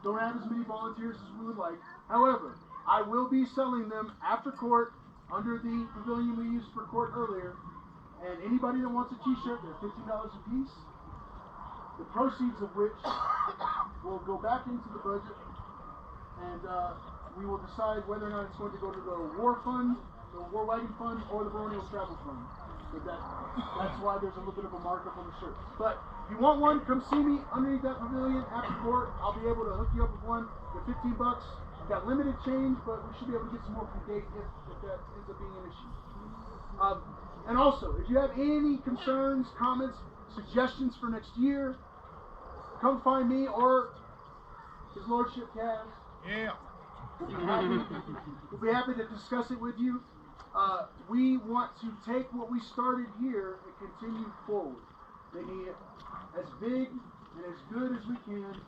Speaker 3: Don't have as many volunteers as we would like. However, I will be selling them after court under the pavilion we used for court earlier. And anybody that wants a t-shirt, they're $15 a piece. The proceeds of which will go back into the budget, and we will decide whether or not it's going to go to the War Fund, the War Wagon Fund, or the Barony Travel Fund. But that's why there's a little bit of a markup on the shirts. But if you want one, come see me underneath that pavilion after court. I'll be able to hook you up with one for $15. I've got limited change, but we should be able to get some more from Gate if that ends up being an issue. And also, if you have any concerns, comments, suggestions for next year, come find me or His Lordship Kaz.
Speaker 9: Yeah.
Speaker 3: We'll be happy to discuss it with you. We want to take what we started here and continue forward, making it as big and as good as we can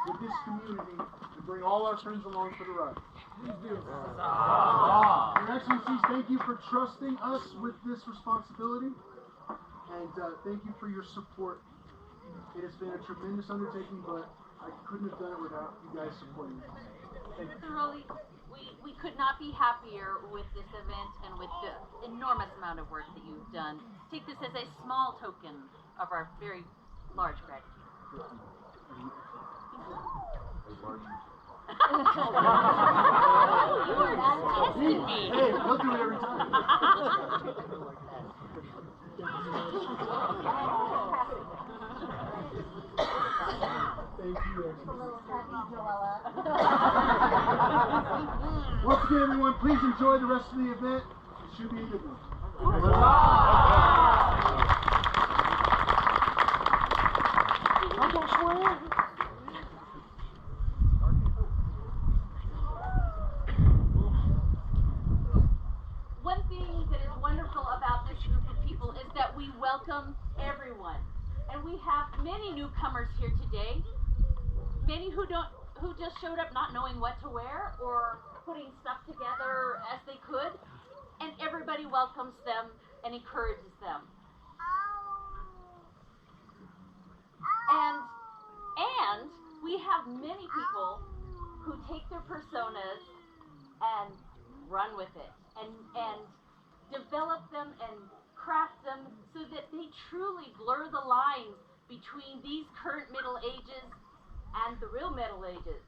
Speaker 3: with this community and bring all our friends along for the ride. Your Excellencies, thank you for trusting us with this responsibility, and thank you for your support. It has been a tremendous undertaking, but I couldn't have done it without you guys supporting us. Thank you.
Speaker 10: Mr. Rowley, we
Speaker 4: we could not be happier with this event and with the enormous amount of work that you've done. Take this as a small token of our very large gratitude. You were testing me.
Speaker 3: Hey, we'll do it every time. Thank you. Once again, everyone, please enjoy the rest of the event. It should be a good one.
Speaker 4: One thing that is wonderful about this group of people is that we welcome everyone. And we have many newcomers here today. Many who just showed up not knowing what to wear or putting stuff together as they could. And everybody welcomes them and encourages them. And we have many people who take their personas and run with it and develop them and craft them so that they truly blur the lines between these current Middle Ages and the real Middle Ages.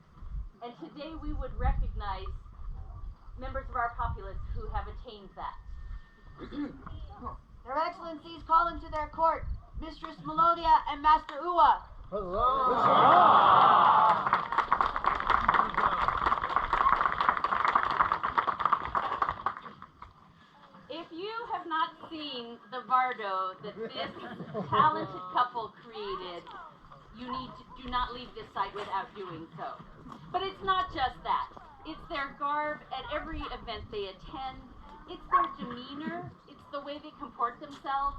Speaker 4: And today we would recognize members of our populace who have attained that.
Speaker 11: Their Excellencies call into their court Mistress Melodia and Master Uwa.
Speaker 4: If you have not seen the Vardo that this talented couple created, do not leave this site without doing so. But it's not just that. It's their garb at every event they attend. It's their demeanor. It's the way they comport themselves.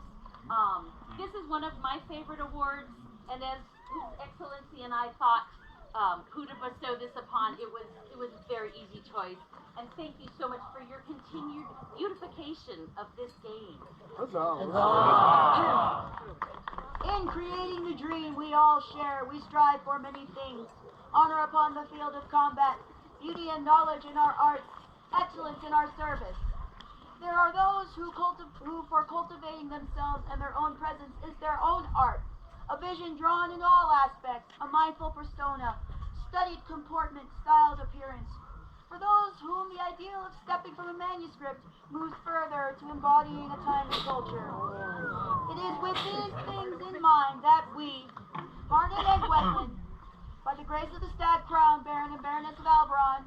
Speaker 4: This is one of my favorite awards, and as His Excellency and I thought who to bestow this upon, it was a very easy choice. And thank you so much for your continued beautification of this game.
Speaker 11: In creating the dream we all share, we strive for many things. Honor upon the field of combat, beauty and knowledge in our arts, excellence in our service. There are those who for cultivating themselves and their own presence is their own art. A vision drawn in all aspects, a mindful persona, studied comportment, styled appearance. For those whom the ideal of stepping from a manuscript moves further to embodying a timely culture. It is with these things in mind that we, Hardin and Gwendolyn, by the grace of the Stag Crown, Baron and Baroness of al-Barran,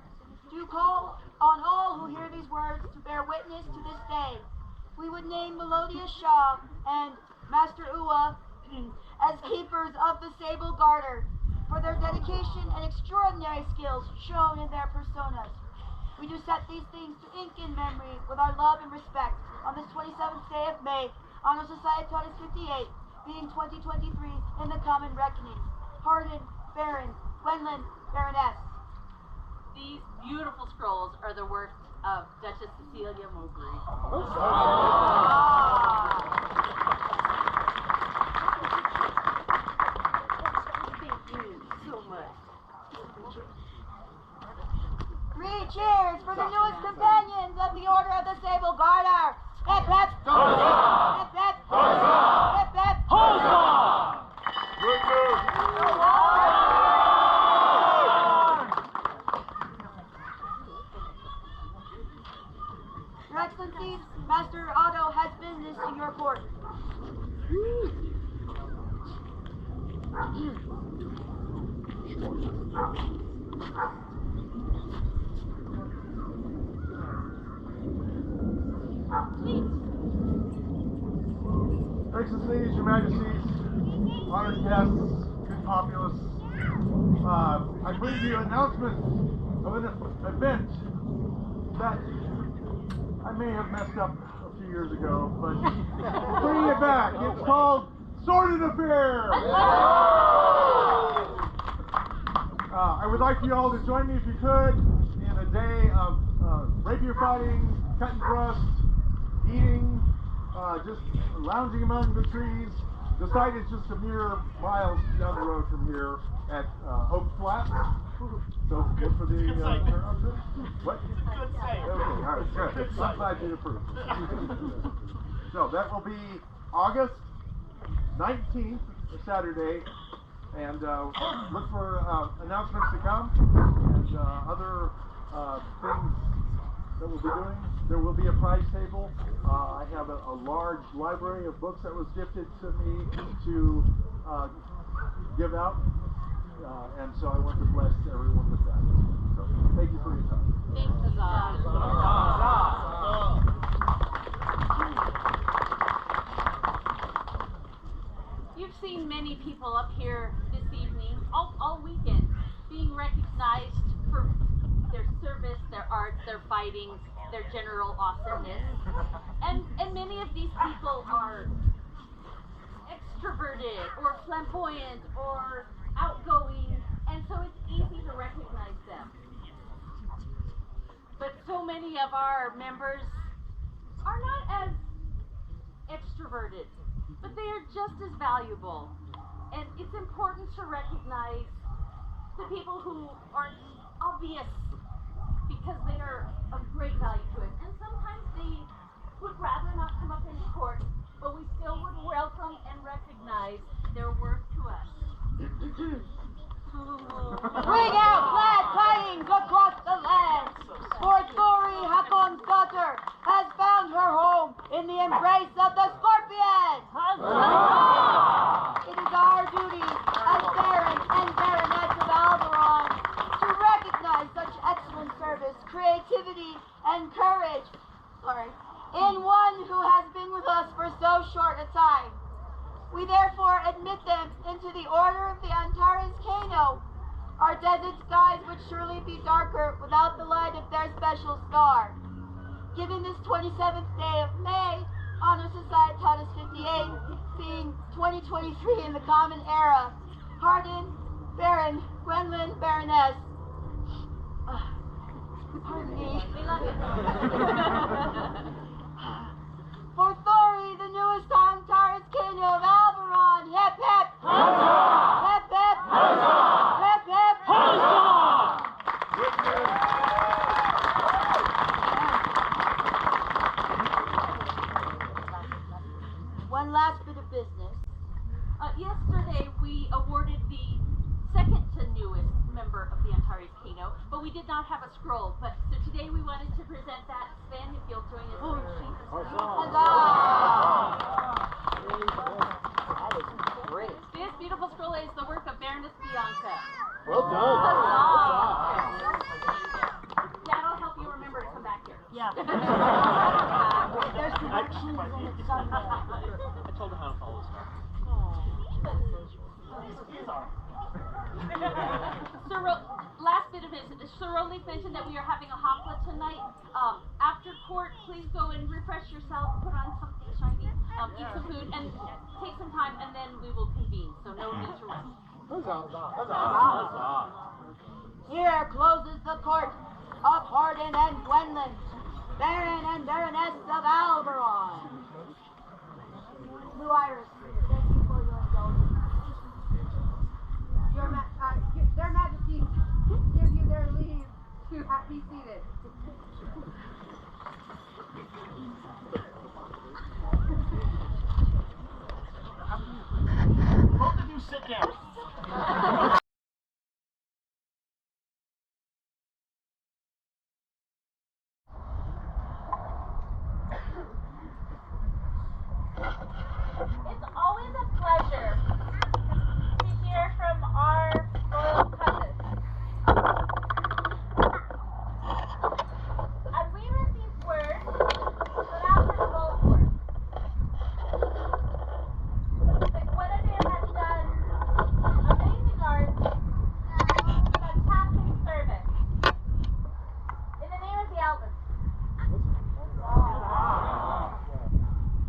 Speaker 11: do call on all who hear these words to bear witness to this day. We would name Melodia Shaw and Master Uwa as keepers of the Sable Garter for their dedication and extraordinary skills shown in their personas. We do set these things to ink in memory with our love and respect on this 27th day of May, Honor Societatis 58, being 2023 in the common reckoning. Hardin, Baron, Gwendolyn, Baroness.
Speaker 4: These beautiful scrolls are the work of Duchess Cecilia Mowbray. Thank you so much.
Speaker 11: 3 cheers for the newest companions of the Order of the Sable Garter. Hep hep! Hep hep! Hep hep! Your Excellencies, Master Otto has business in your court.
Speaker 3: Excellencies, Your Majesties, honored guests, good populace, I bring you an announcement of an event that I may have messed up a few years ago, but we're bringing it back. It's called Sordid Affair. I would like you all to join me if you could in a day of rapier fighting, cut and thrust, eating, just lounging among the trees,
Speaker 14: The site is just a mere miles down the road from here at Oak Flat. So good for the turnout. What?
Speaker 9: Good site.
Speaker 14: Okay, all right, good. I'm glad you approve. So that will be August 19th, Saturday, and look for announcements to come and other things that we'll be doing. There will be a prize table. I have a large library of books that was gifted to me to give out, and so I want to bless everyone with that. So thank you for your time.
Speaker 4: Thanks, Azaz. You've seen many people up here this evening, all weekend, being recognized for their service, their art, their fighting, their general awesomeness. And many of these people are extroverted or flamboyant or outgoing, and so it's easy to recognize them. But so many of our members are not as extroverted, but they are just as valuable. And it's important to recognize the people who aren't obvious because they are of great value to us. And sometimes they would rather not come up into court, but we still would welcome and recognize their worth to us.
Speaker 11: Ring out glad tidings across the land, for Thori Hakon's daughter has found her home in the embrace of the scorpion. It is our duty as Baron and Baroness of al-Barran to recognize such excellent service, creativity, and courage in one who has been with us for so short a time. We therefore admit them into the order of the Antares Kano. Our desert skies would surely be darker without the light of their special star. Given this 27th day of May, Honor Societatis 58, being 2023 in the Common Era, Hardin, Baron, Gwendolyn, Baroness. Pardon me. For Thori, the newest Antares King of al-Barran, hep hep! Huzzah! Hep hep! Huzzah! Hep hep! Huzzah! One last bit of business.
Speaker 4: Yesterday we awarded the second to newest member of the Antares Kano, but we did not have a scroll. So today we wanted to present that. Sven, if you'll join us for a sheet. This beautiful scroll is the work of Baroness Bianca.
Speaker 9: Well done.
Speaker 4: That'll help you remember to come back here.
Speaker 11: Yeah. There's directions in it somewhere.
Speaker 12: I told her how to follow the star.
Speaker 4: Last bit of business. Sir Rolly mentioned that we are having a hopla tonight. After court, please go and refresh yourself, put on something shiny, eat some food, and take some time, and then we will convene. So no need to rest.
Speaker 11: Here closes the court of Hardin and Gwendolyn, Baron and Baroness of al-Barran. Blue Iris, thank you for your indulgence.
Speaker 1: Their majesties give you their leave to be seated.
Speaker 9: Both of you sit down.
Speaker 4: It's always a pleasure to hear from our royal cousins. As we receive word that after the Gold War, that Guinevere has done amazing art, fantastic service in the name of the Outlands.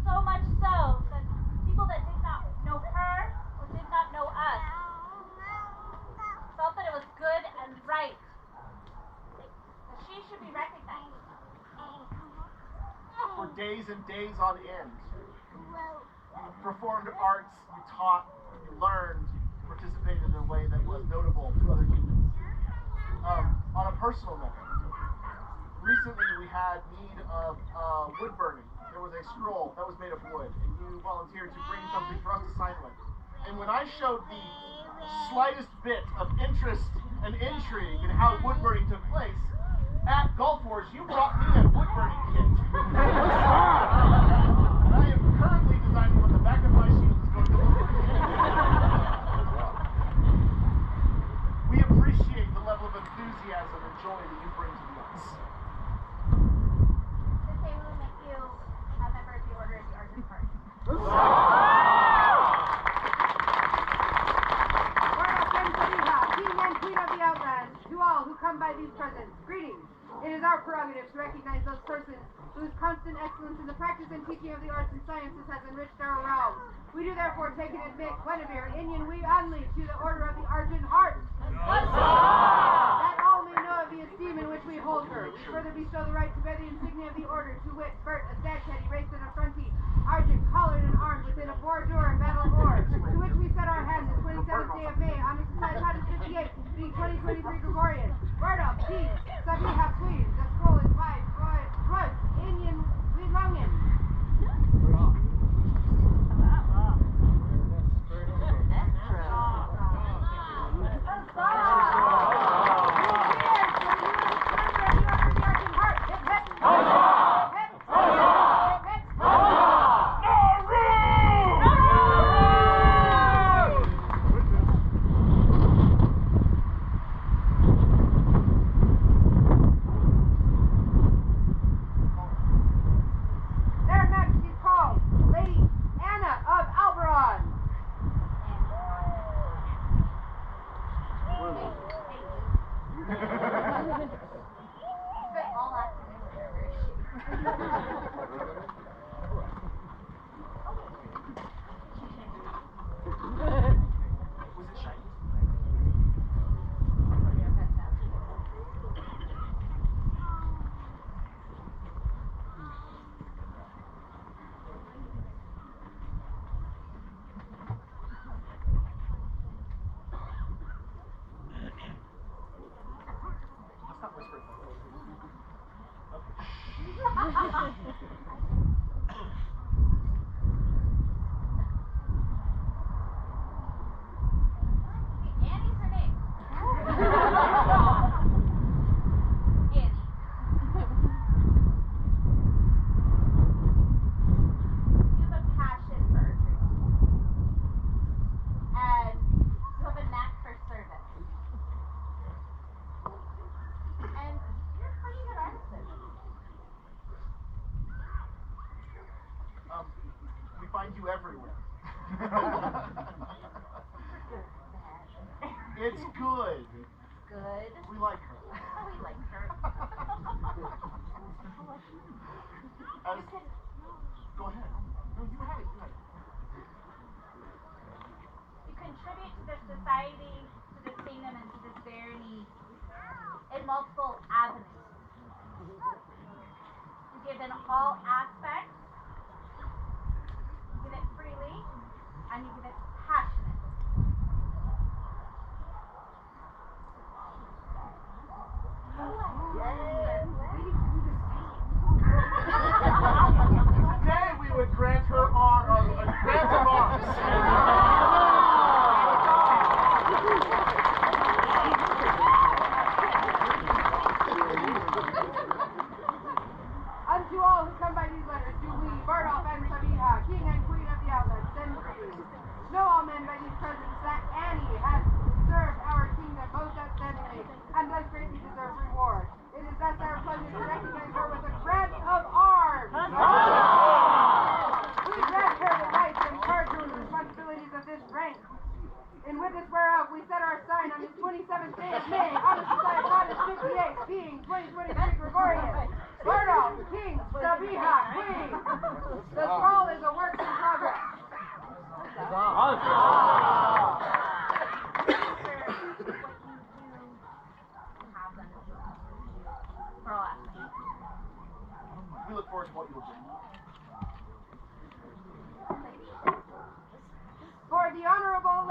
Speaker 4: So much so that people that did not know her or did not know us felt that it was good and right that she should be recognized.
Speaker 9: For days and days on end, you performed arts, you taught, you learned, participated in a way that was notable to other kingdoms. On a personal note, recently we had need of wood burning. There was a scroll that was made of wood, and you volunteered to bring something for us to sign with. And when I showed the slightest bit of interest and intrigue in how wood burning took place, at Gulf Wars, you brought me a wood burning kit. And I am currently designing what the back of my shield is going to look like. We appreciate the level of enthusiasm and joy that you bring to us.
Speaker 4: The same will make you a member of the Order of the Argent Heart.
Speaker 1: King and Queen of the Outlands, to all who come by these presents, greetings. It is our prerogative to recognize those persons whose constant excellence in the practice and teaching of the arts and sciences has enriched our realm. We do therefore take and admit Guinevere, Inyan, we only to the Order of the Argent Heart. That all may know of the esteem in which we hold her. We further bestow the right to bear the insignia of the Order, to wit, Bert, a stag-teddy, raced in a fronty, Argent, collared and armed within a bore-door and battle oar, to which we set our hand the 27th day of May, on the Societatis 58, being 2023 Gregorian. Bardolph, King, Sabiha, Queen, the scroll is wide, Rus, Inyan, Wilungen. Their Majesties called Lady Anna of al-Barran.
Speaker 9: Was it shiny? Let's not whisper it.
Speaker 4: Annie's her name. Annie. You have a passion for archery. And you have a knack for service. And you're a pretty good artisan.
Speaker 9: We find you everywhere. It's good.
Speaker 4: Good.
Speaker 9: We like her.
Speaker 4: Oh, we like her.
Speaker 9: Go ahead. No, you have it. You have it.
Speaker 4: You contribute to the society, to this kingdom, and to this barony in multiple avenues. You give in all aspects, you give it freely, and you give it passionately.
Speaker 9: Today we would grant her honor, a grant of arms.
Speaker 1: Unto all who come by these letters, do we, Bardolph and Sabiha, King and Queen of the Outlands, send greetings. Know all men by these presents that Annie has served our kingdom most outstandingly, and does greatly deserve reward. It is thus our pleasure to recognize her with a grant of arms. We grant her the rights and charge her with the responsibilities of this rank. In witness whereof we set our sign on this 27th day of May, on the Societatis 58, being 2023 Gregorian. Bardolph, King, Sabiha, Queen. The scroll is a work in progress.
Speaker 9: We look forward to what you'll do.
Speaker 1: For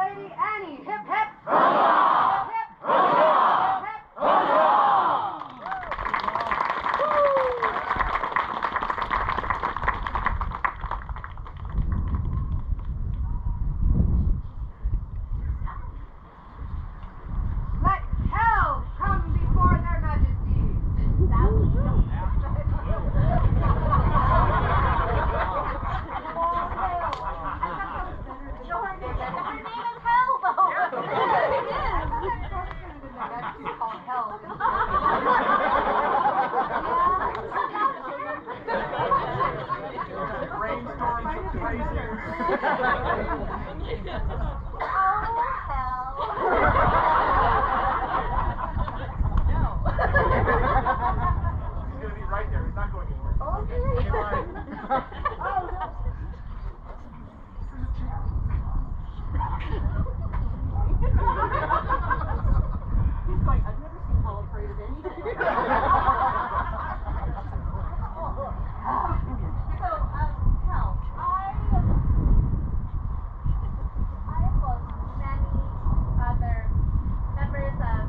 Speaker 1: Lady Annie. Hip, hip. Hip, hip. Hip, hip. Let hell come before their majesties.
Speaker 4: Her name is Hell, though.
Speaker 1: She's called Hell.
Speaker 9: Rainstorms of praises.
Speaker 4: Oh, Hell.
Speaker 9: He's gonna be right there. He's not going anywhere.
Speaker 4: Okay.
Speaker 5: He's like, I've never seen Hell afraid of anything.
Speaker 4: So, Hell, I both many other members of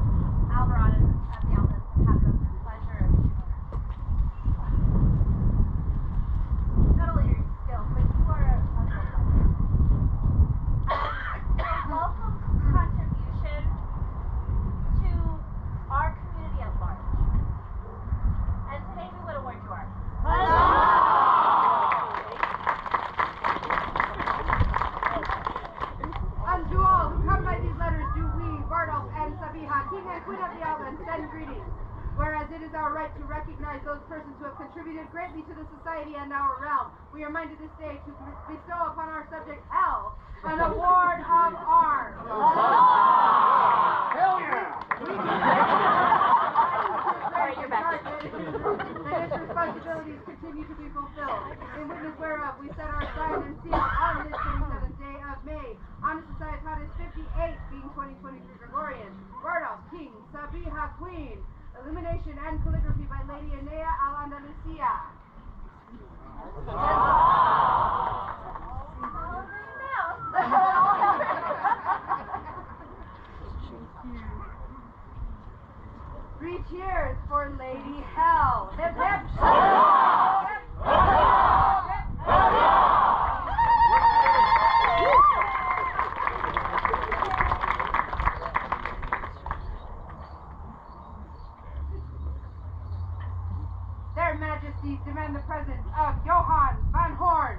Speaker 4: al-Barran and of the Outlands have the pleasure of not only your skills, but you are a welcome contribution to our community at large. And today we would award you our
Speaker 1: Unto all who come by these letters do we, Bardolph and Sabiha, King and Queen of the Outlands, send greetings. Whereas it is our right to recognize those persons who have contributed greatly to the society and our realm, we are minded this day to bestow upon our subject Hell an award of arms.
Speaker 14: Hell yeah!
Speaker 1: Alright, you're back. That its responsibilities continue to be fulfilled. In witness whereof we set our sign and seal on this 27th day of May, on the Societatis 58, being 2023 Gregorian, Bardolph, King, Sabiha, Queen, illumination and calligraphy by Lady Enea al-Andalusia. Three cheers for Lady Hell. Hip, hip. Hip, Their Majesties demand the presence of Johan van Horn.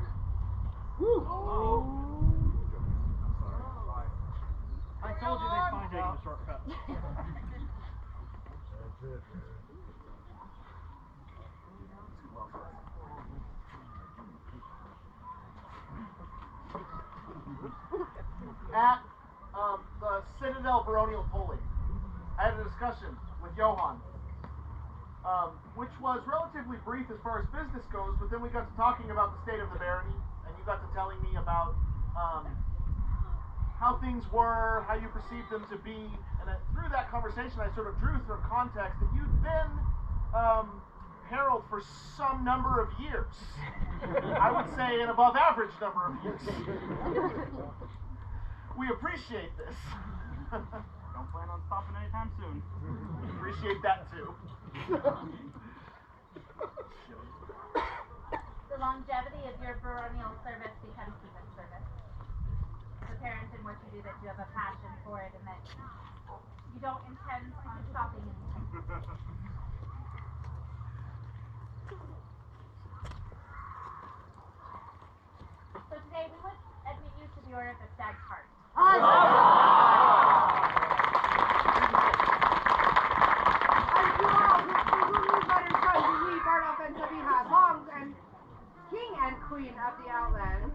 Speaker 2: I told you they'd find out a shortcut.
Speaker 9: At the Citadel Baronial polling, I had a discussion with Johan, which was relatively brief as far as business goes, but then we got to talking about the state of the Barony, and you got to telling me about how things were, how you perceived them to be, and through that conversation I sort of drew some context that you'd been herald for some number of years. I would say an above average number of years. We appreciate this.
Speaker 2: Don't plan on stopping anytime soon.
Speaker 9: Appreciate that too.
Speaker 4: The longevity of your baronial service becomes human service. It's apparent in what you do that you have a passion for it and that you don't intend on stopping anytime. So today we would admit you to the Order of the Stag's Heart.
Speaker 1: King and Queen of the Outlands,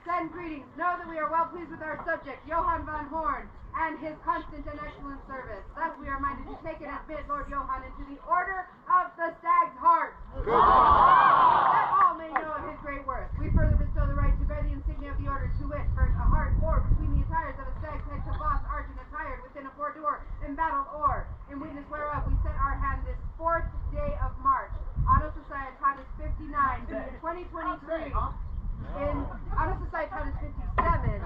Speaker 1: send greetings. Know that we are well pleased with our subject, Johan van Horn, and his constant and excellent service. Thus we are minded to take and admit Lord Johan into the Order of the Stag's Heart. That all may know of his great worth. We further bestow the right to bear the insignia of the order, to wit, first a heart or between the attires of a stag's head to boss argent attired within a four-door embattled oar, in witness whereof we set our hand this 4th day of March, Anno Societatis 59, 2023, in Anno Societatis 57,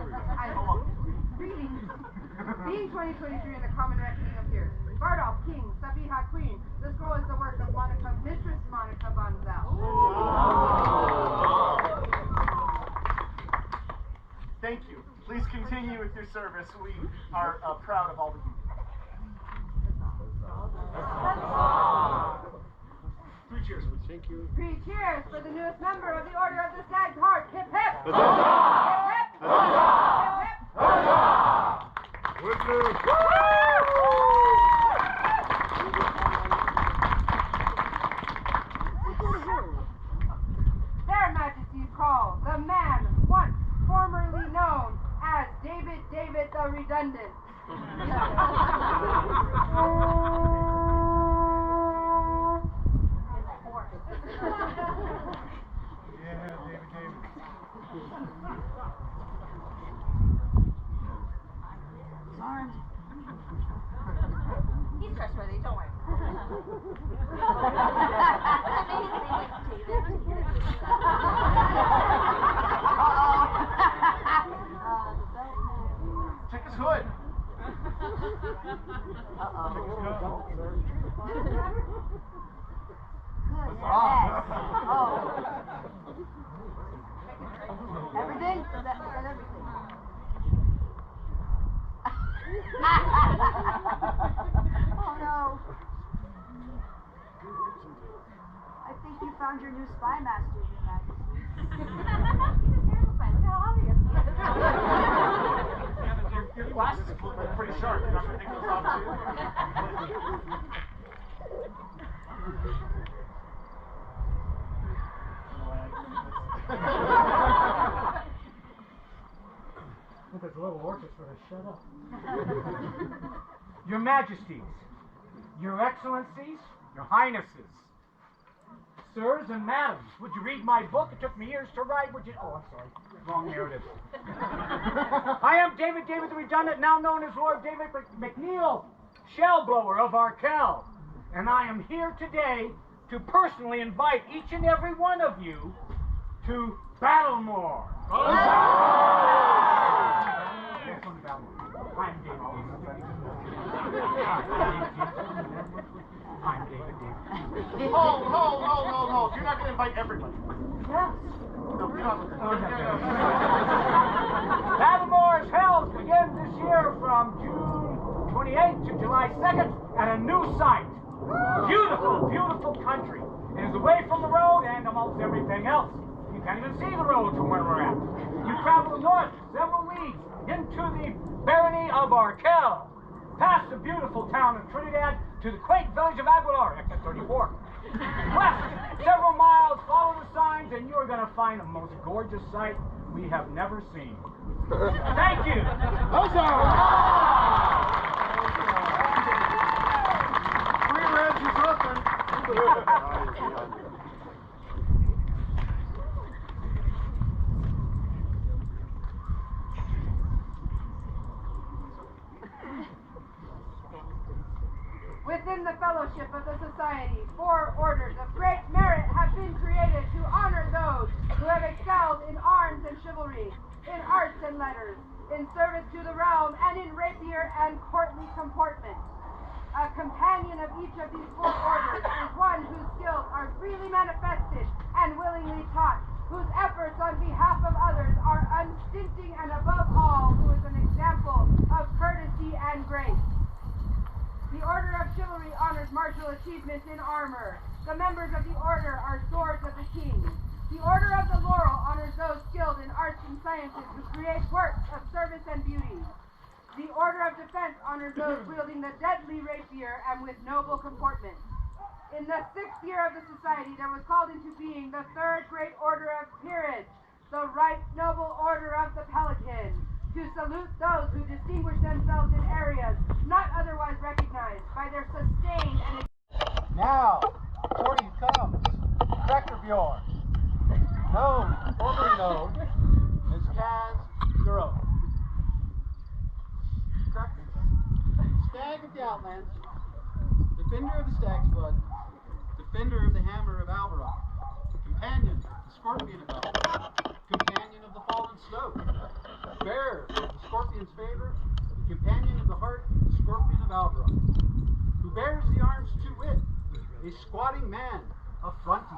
Speaker 1: Being 2023 and the common reckoning appears. Bardolph, King, Sabiha, Queen. The scroll is the work of Monica, Mistress Monica Von Zell.
Speaker 9: Thank you. Please continue with your service. We are proud of all that you do. 3 cheers. Thank you.
Speaker 1: 3 cheers for the newest member of the Order of the Stag's Heart. Hip hip! Hip hip! Hip hip! Their Majesties call the man once formerly known as David the Redundant.
Speaker 11: Armed.
Speaker 4: He's trustworthy, don't worry.
Speaker 9: Check his hood.
Speaker 11: Everything? Is that everything? Oh no. I think you found your new spy master, Your Majesty.
Speaker 4: He's a terrible spy. Look how obvious he is.
Speaker 9: Your glasses look pretty sharp. You're not going to take those off too?
Speaker 15: I think there's a little orchestra to shut up. Your Majesties, Your Excellencies, Your Highnesses, Sirs and Madams, would you read my book? It took me years to write. Would you? Oh, I'm sorry. Wrong narrative. I am David the Redundant, now known as Lord David McNeil, Shellblower of Arkell. And I am here today to personally invite each and every one of you to Battlemore. I'm David. I'm David.
Speaker 9: Hold. You're not going to invite everybody.
Speaker 11: Yes.
Speaker 9: No, you're not.
Speaker 15: Battlemore is held again this year from June 28th to July 2nd at a new site. Beautiful, beautiful country. It is away from the road and almost everything else. You can't even see the road from where we're at. You travel north several leagues into the Barony of Arkell, past the beautiful town of Trinidad to the quaint village of Aguilar, exit 34. West several miles, follow the signs, and you're going to find the most gorgeous sight we have never seen. Thank you.
Speaker 9: Free ranch is open.
Speaker 1: Within the fellowship of the society, 4 orders of great merit have been created to honor those who have excelled in arms and chivalry, in arts and letters, in service to the realm, and in rapier and courtly comportment. A companion of each of these 4 orders is one whose skills are freely manifested and willingly taught, whose efforts on behalf of others are unstinting, and above all, who is an example of courtesy and grace. The Order of Chivalry honors martial achievements in armor. The members of the Order are Swords of the King. The Order of the Laurel honors those skilled in arts and sciences who create works of service and beauty. The Order of Defense honors those wielding the deadly rapier and with noble comportment. In the 6th year of the Society, there was called into being the 3rd Great Order of Peerage, the Right Noble Order of the Pelican, to salute those who distinguish themselves in areas not otherwise recognized by their sustained and...
Speaker 14: Now, before you comes, Cracker-Bjorn, formerly known as Kaz Zero.
Speaker 6: Stag of the Outlands, defender of the Stag's Blood, defender of the Hammer of al-Barran, companion of the Scorpion of al-Barran, companion of the Fallen Snow, bearer of the Scorpion's favor, companion of the heart, the scorpion of al-Barran, who bears the arms to wit, a squatting man, a fronty,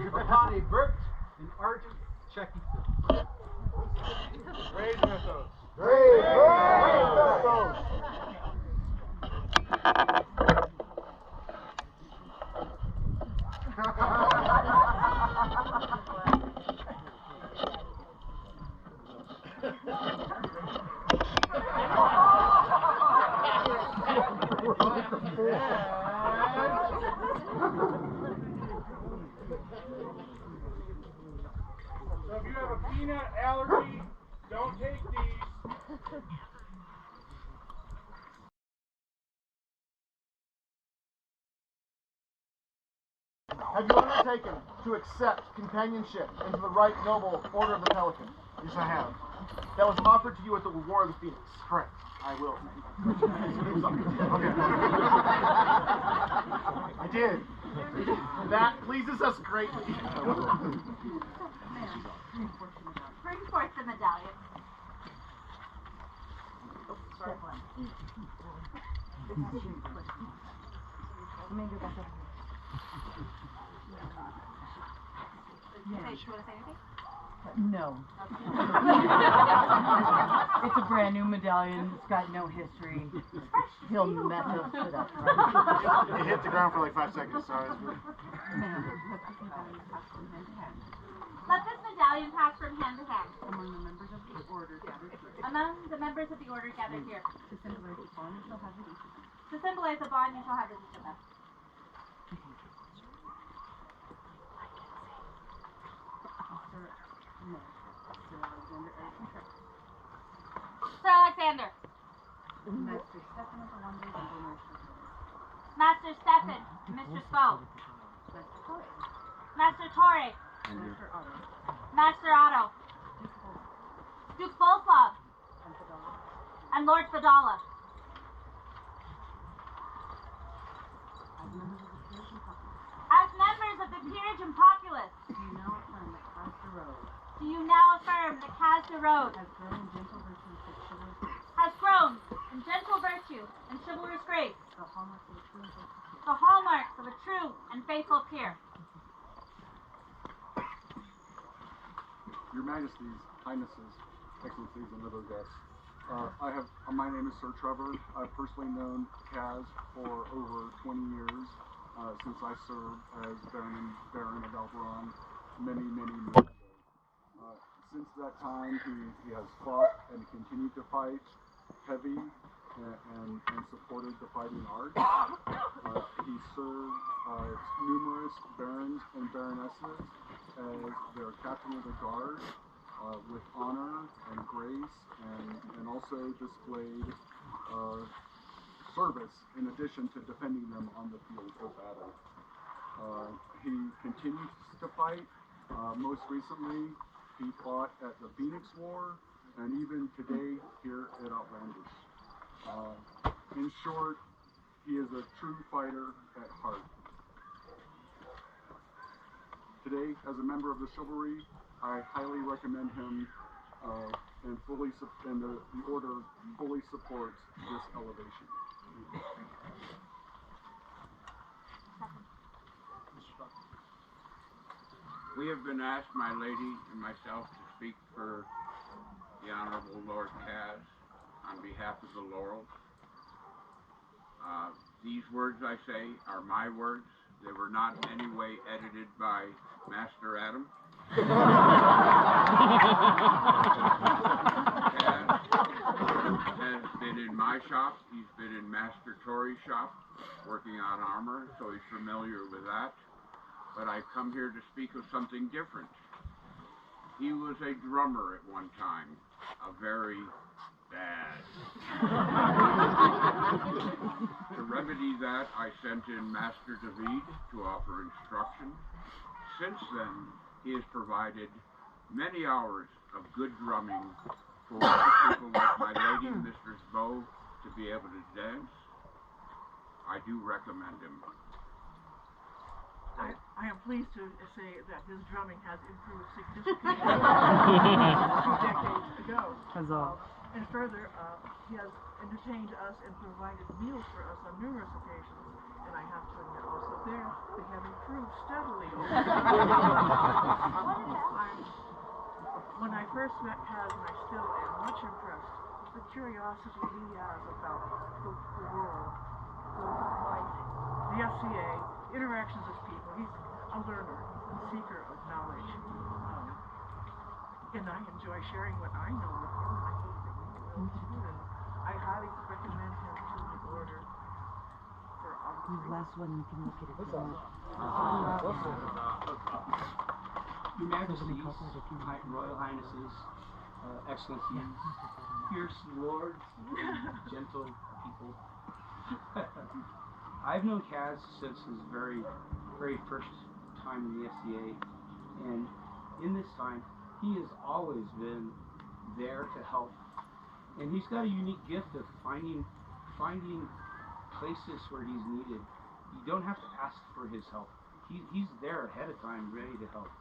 Speaker 6: upon a burnt and ardent checky fill.
Speaker 8: Praise mythos.
Speaker 14: Praise mythos.
Speaker 15: So if you have a peanut allergy, don't take these.
Speaker 9: Have you undertaken to accept companionship into the right noble order of the Pelican?
Speaker 3: Yes, I have.
Speaker 9: That was offered to you at the War of the Phoenix.
Speaker 3: Correct. I will.
Speaker 9: Okay.
Speaker 3: I did.
Speaker 9: That pleases us greatly.
Speaker 4: Bring forth the medallion. You want to say anything?
Speaker 16: No. It's a brand new medallion. It's got no history. He'll mess us to that.
Speaker 3: It hit the ground for like 5 seconds, so I was
Speaker 4: Let this medallion pass from hand to hand.
Speaker 1: Among the members of the order gathered here.
Speaker 4: Among the members of the order gathered here.
Speaker 1: To symbolize the bond you shall have with each of them.
Speaker 4: To symbolize the bond you shall have with each of them. Sir Alexander.
Speaker 1: Master Stefan of the Wonders and Bonus.
Speaker 4: Master Stefan, Mr. Spo. Master Torre.
Speaker 1: Master Otto.
Speaker 4: Master Otto. Duke Bolslav. And Lord Fadala. As members of the peerage and populace.
Speaker 1: Do you now affirm that Castor Road
Speaker 4: Do you now affirm that Castor Road
Speaker 1: has grown in gentle virtue and chivalrous
Speaker 4: has grown in gentle virtue and chivalrous grace,
Speaker 1: the hallmark of a true and faithful peer.
Speaker 4: the hallmarks of a true and faithful peer.
Speaker 14: Your Majesties, Highnesses, Excellencies, and other guests. My name is Sir Trevor. I've personally known Kaz for over 20 years, since I served as Baron of al-Barran many moons ago. Since that time, he has fought and continued to fight heavy and supported the fighting art. He served numerous barons and baronesses as their captain of the guard with honor and grace, and also displayed service in addition to defending them on the field of battle. He continues to fight. Most recently, he fought at the Phoenix War, and even today here at Outlandish. In short, he is a true fighter at heart. Today, as a member of the chivalry, I highly recommend him, and the order fully supports this elevation.
Speaker 17: We have been asked, my lady and myself, to speak for the Honorable Lord Kaz on behalf of the Laurels. These words I say are my words. They were not in any way edited by Master Adam. Kaz has been in my shop. He's been in Master Torrey's shop working on armor, so he's familiar with that. But I've come here to speak of something different. He was a drummer at one time, a very bad. To remedy that, I sent in Master David to offer instruction. Since then, he has provided many hours of good drumming for people like my lady, Mistress Bow, to be able to dance. I do recommend him.
Speaker 5: I am pleased to say that his drumming has improved significantly 2 decades ago. And further, he has entertained us and provided meals for us on numerous occasions. And I have to admit also there, they have improved steadily over time. When I first met Kaz, and I still am much impressed with the curiosity he has about the world, life, the FCA, interactions with people. He's a learner, a seeker of knowledge. And I enjoy sharing what I know with him, and I hope that you will too. And I highly recommend him to the order for
Speaker 16: The last one, you can look at it if you want.
Speaker 6: Your Majesties, Royal Highnesses, Excellencies, fierce lords, gentle people. I've known Kaz since his very first time in the FCA, and in this time, he has always been there to help. And he's got a unique gift of finding places where he's needed. You don't have to ask for his help. He's there ahead of time, ready to help.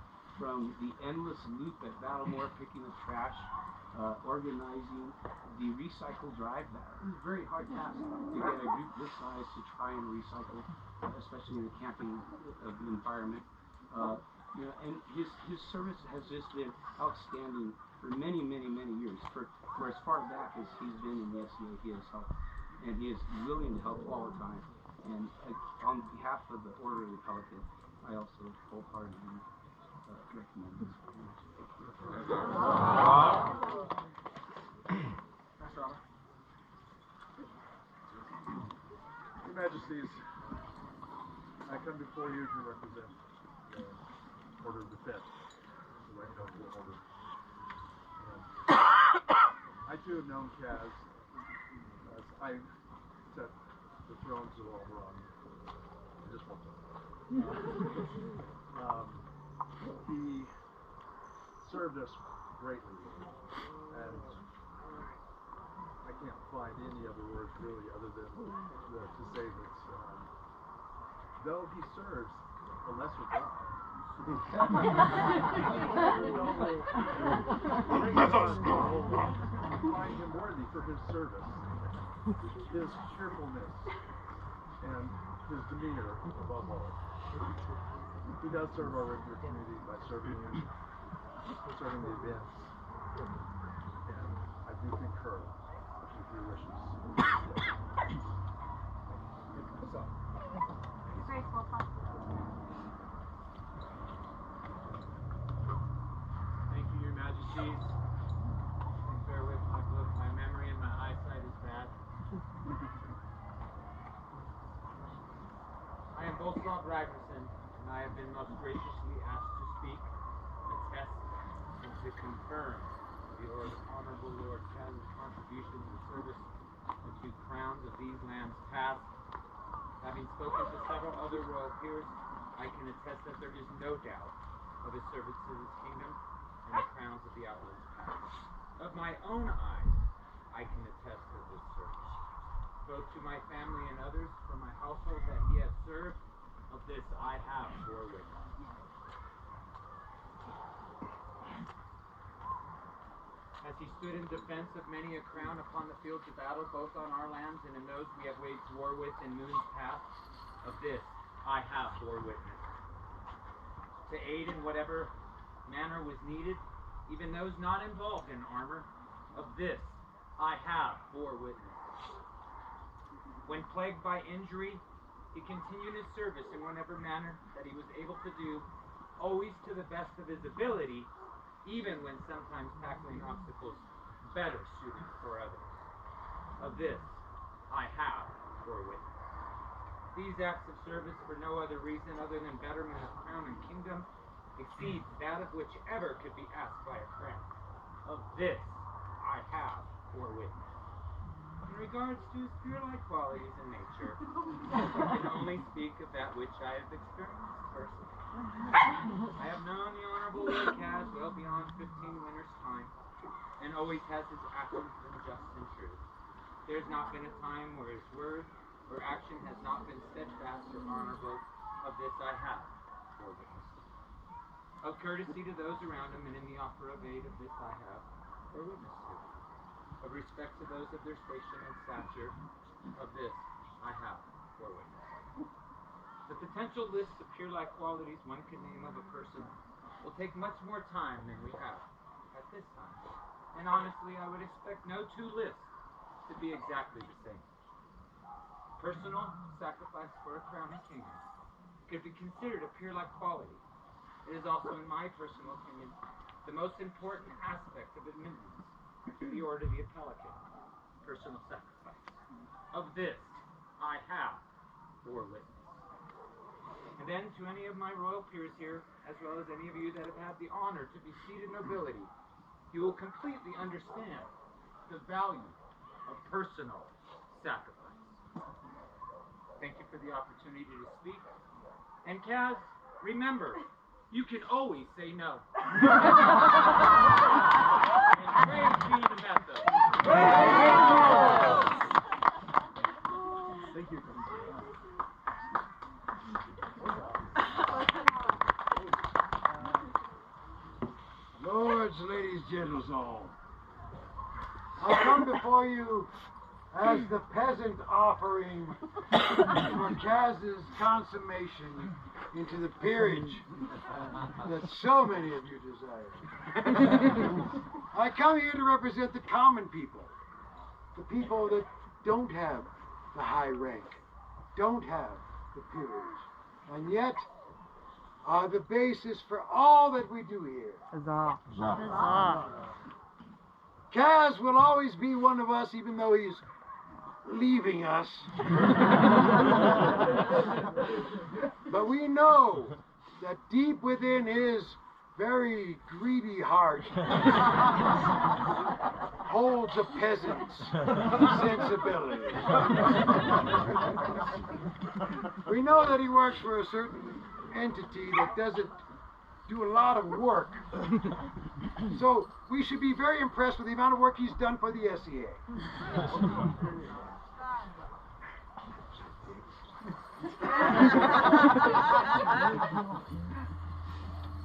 Speaker 6: From the endless loop at Battlemore, picking up trash, organizing the recycle drive there. It was a very hard task to get a group this size to try and recycle, especially in the camping environment. And his service has just been outstanding for many years. For as far back as he's been in the FCA, he has helped, and he is willing to help all the time. And on behalf of the Order of the Pelican, I also wholeheartedly recommend this.
Speaker 3: Your Majesties, I come before you to represent the Order of Defense, the right noble order. I too have known Kaz as I set the thrones of al-Barran. Just one time. He served us greatly, and I can't find any other words really other than to say that though he serves a lesser God, find him worthy for his service, his cheerfulness, and his demeanor above all. He does serve our regular community by serving the events, and I do concur with your wishes.
Speaker 2: Thank you, Your Majesties. Please bear with my memory and my eyesight is bad. I am Bolslav Ragnarsson, and I have been most graciously asked to speak, attest, and to confirm the Honorable Lord Kaz's contribution to the service of the crowns of these lands past. Having spoken to several other royal peers, I can attest that there is no doubt of his service to this kingdom and the crowns of the Outlands past. Of my own eyes, I can attest to this service, both to my family and others from my household that he has served. Of this I have bore witness. As he stood in defense of many a crown upon the fields of battle, both on our lands and in those we have waged war with in moons past, of this I have bore witness. To aid in whatever manner was needed, even those not involved in armor, of this I have bore witness. When plagued by injury, he continued his service in whatever manner that he was able to do, always to the best of his ability, even when sometimes tackling obstacles better suited for others. Of this, I have bore witness. These acts of service for no other reason other than betterment of crown and kingdom exceeds that of which ever could be asked by a friend. Of this, I have bore witness. In regards to his pure-like qualities in nature, I can only speak of that which I have experienced personally. I have known the Honorable Lord Kaz well beyond 15 winters' time, and always has his actions been just and true. There has not been a time where his word or action has not been steadfast or honorable. Of this I have bore witness. Of courtesy to those around him and in the offer of aid, of this I have bore witness to. of respect to those of their station and stature. Of this, I have bore witness. The potential lists of peer-like qualities one can name of a person will take much more time than we have at this time. And honestly, I would expect no two lists to be exactly the same. Personal sacrifice for a crown and kingdom could be considered a peer-like quality. It is also, in my personal opinion, the most important aspect of admittance to the order of the Pelican, personal sacrifice. Of this, I have bore witness. And then to any of my royal peers here, as well as any of you that have had the honor to be seated nobility, you will completely understand the value of personal sacrifice. Thank you for the opportunity to speak. And Kaz, remember, you can always say no. And praise be the method.
Speaker 3: Thank you.
Speaker 18: Lords, ladies, gentles all, I come before you as the peasant offering for Kaz's consummation into the peerage that so many of you desire. I come here to represent the common people, the people that don't have the high rank, don't have the peerage, and yet are the basis for all that we do here.
Speaker 16: Huzzah.
Speaker 18: Huzzah. Kaz will always be one of us, even though he's leaving us. But we know that deep within his very greedy heart holds a peasant's sensibility. We know that he works for a certain entity that doesn't do a lot of work. So we should be very impressed with the amount of work he's done for the SEA.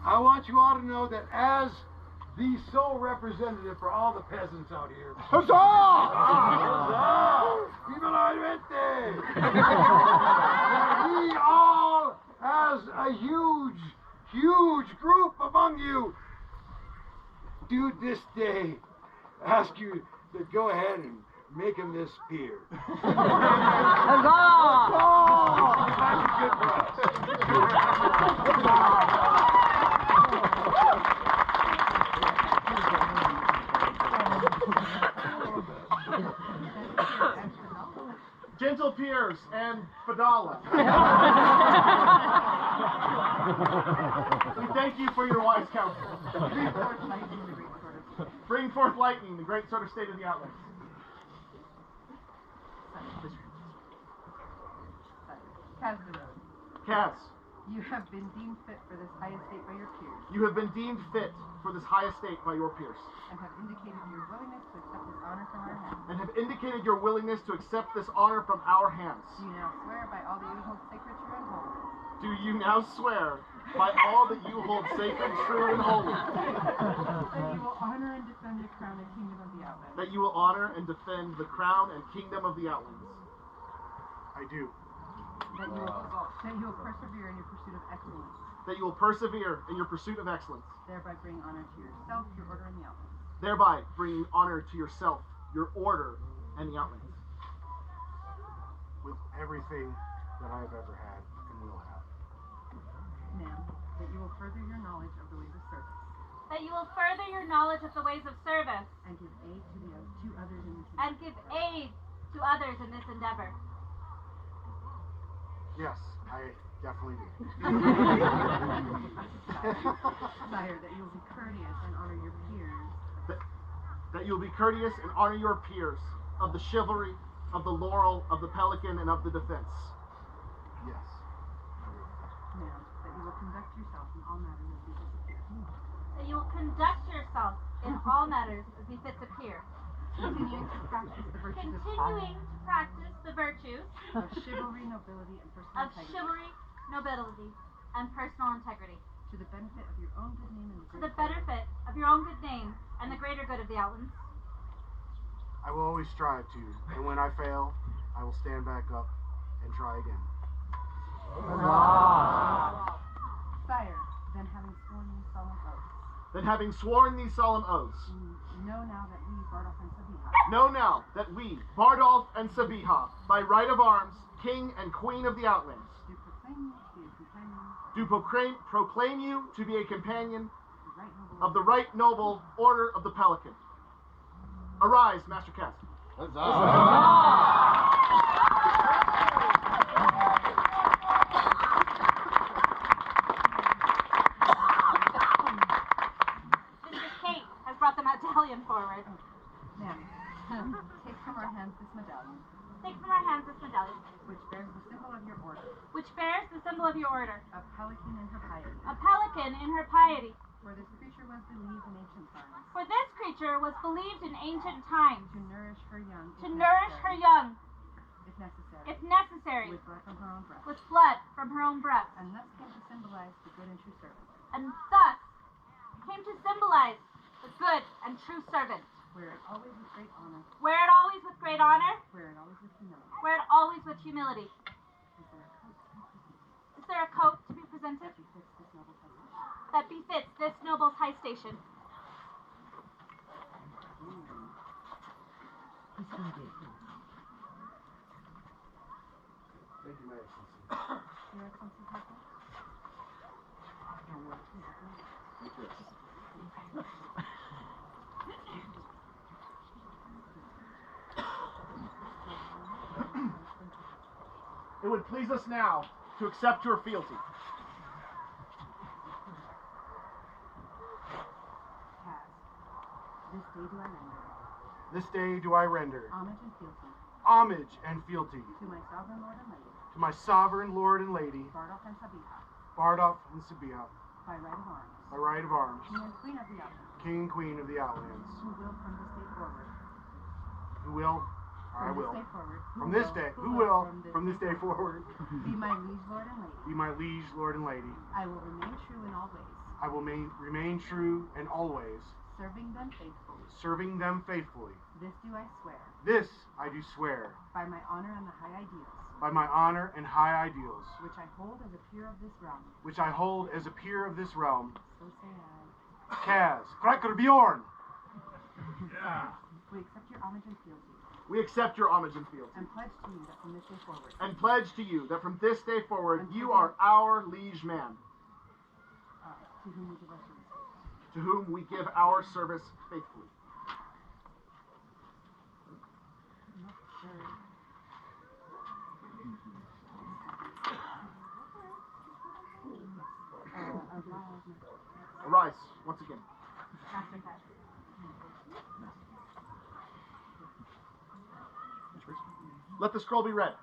Speaker 18: I want you all to know that as the sole representative for all the peasants out here, Huzzah! Huzzah! Viva la gente! That we all, as a huge group among you, do this day ask you to go ahead and make him this peer. Huzzah! That's good for us.
Speaker 9: Gentle peers and Fadala. We thank you for your wise counsel. Bring forth lightning, the great sort of state of the Outlands. Kaz.
Speaker 1: You have been deemed fit for this high estate by your peers.
Speaker 9: You have been deemed fit for this high estate by your peers.
Speaker 1: And have indicated your willingness to accept this honor from our hands.
Speaker 9: And have indicated your willingness to accept this honor from our hands.
Speaker 1: Do you now swear by all that you hold sacred, true, and holy?
Speaker 9: Do you now swear by all that you hold sacred, true, and holy?
Speaker 1: That you will honor and defend the crown and kingdom of the Outlands.
Speaker 9: That you will honor and defend the crown and kingdom of the Outlands.
Speaker 3: I do.
Speaker 1: That you will persevere in your pursuit of excellence.
Speaker 9: That you will persevere in your pursuit of excellence.
Speaker 1: Thereby bring honor to yourself, your order, and the Outlands.
Speaker 9: Thereby bringing honor to yourself, your order, and the Outlands.
Speaker 3: With everything that I've ever had and will have.
Speaker 1: Now, that you will further your knowledge of the ways of service.
Speaker 4: That you will further your knowledge of the ways of service.
Speaker 1: And give aid to others in this endeavor.
Speaker 4: And give aid to others in this endeavor.
Speaker 3: Yes, I definitely do.
Speaker 1: Sire, that you will be courteous and honor your peers.
Speaker 9: That you will be courteous and honor your peers of the chivalry, of the laurel, of the pelican, and of the defense.
Speaker 3: Yes.
Speaker 1: Now, that you will conduct yourself in all matters as befits a peer.
Speaker 4: That you will conduct yourself in all matters as befits a peer.
Speaker 1: Continuing to practice the virtues
Speaker 4: of
Speaker 1: chivalry, nobility, and personal integrity.
Speaker 4: Chivalry, nobility, and personal integrity.
Speaker 1: To the benefit of your own good name and
Speaker 4: the greater good of the Outlands.
Speaker 3: I will always strive to, and when I fail, I will stand back up and try again.
Speaker 1: Sire, then having sworn these solemn oaths,
Speaker 9: Then having sworn these solemn oaths,
Speaker 1: know now that we, Bardolph and Sabiha,
Speaker 9: know now that we, Bardolph and Sabiha, by right of arms, King and Queen of the Outlands,
Speaker 1: do proclaim you to be a companion
Speaker 9: do proclaim you to be a companion
Speaker 1: of the right noble
Speaker 9: of the right noble order of the Pelican. Arise, Master Cass.
Speaker 4: Mrs. Kate has brought the medallion forward.
Speaker 1: Ma'am, take from our hands this medallion,
Speaker 4: Take from our hands this medallion,
Speaker 1: which bears the symbol of your order,
Speaker 4: which bears the symbol of your order,
Speaker 1: a pelican in her piety.
Speaker 4: a pelican in her piety.
Speaker 1: For this creature was believed in ancient times
Speaker 4: For this creature was believed in ancient times
Speaker 1: to nourish her young,
Speaker 4: to nourish her young,
Speaker 1: if necessary,
Speaker 4: if necessary,
Speaker 1: with blood from her own breast,
Speaker 4: with blood from her own breast,
Speaker 1: and thus came to symbolize the good and true servant,
Speaker 4: and thus came to symbolize the good and true servant.
Speaker 1: wear it always with great honor,
Speaker 4: Wear it always with great honor,
Speaker 1: wear it always with humility.
Speaker 4: wear it always with humility. Is there a coat to be presented that befits this noble's high station?
Speaker 3: Thank you, my Excellency.
Speaker 1: Your Excellency, Papa?
Speaker 9: It would please us now to accept your fealty.
Speaker 1: Cass,
Speaker 3: This day do I render
Speaker 1: homage and fealty
Speaker 3: homage and fealty
Speaker 1: to my sovereign lord and lady,
Speaker 3: to my sovereign lord and lady,
Speaker 1: Bardolph and Sabiha,
Speaker 3: Bardolph and Sabiha,
Speaker 1: by right of arms,
Speaker 3: by right of arms,
Speaker 1: King and Queen of the Outlands,
Speaker 3: King and Queen of the Outlands,
Speaker 1: who will from this day forward,
Speaker 3: who will, or I
Speaker 1: from this
Speaker 3: will,
Speaker 1: day forward,
Speaker 3: from this day, who will, from this day forward,
Speaker 1: be my liege lord and lady.
Speaker 3: be my liege lord and lady.
Speaker 1: I will remain true in all ways,
Speaker 3: I will remain true and always,
Speaker 1: serving them faithfully.
Speaker 3: serving them faithfully.
Speaker 1: This do I swear,
Speaker 3: This I do swear,
Speaker 1: by my honor and the high ideals,
Speaker 3: by my honor and high ideals,
Speaker 1: which I hold as a peer of this realm.
Speaker 3: which I hold as a peer of this realm.
Speaker 1: So say I.
Speaker 3: Kaz, Kraker Bjorn.
Speaker 9: Yeah.
Speaker 1: We accept your homage and fealty,
Speaker 9: We accept your homage and fealty,
Speaker 1: and pledge to you that from this day forward,
Speaker 9: and pledge to you that from this day forward you are our liege man,
Speaker 1: to whom we give our service,
Speaker 9: to whom we give our service faithfully. Arise once again.
Speaker 4: Master Cass.
Speaker 9: Let the scroll be read.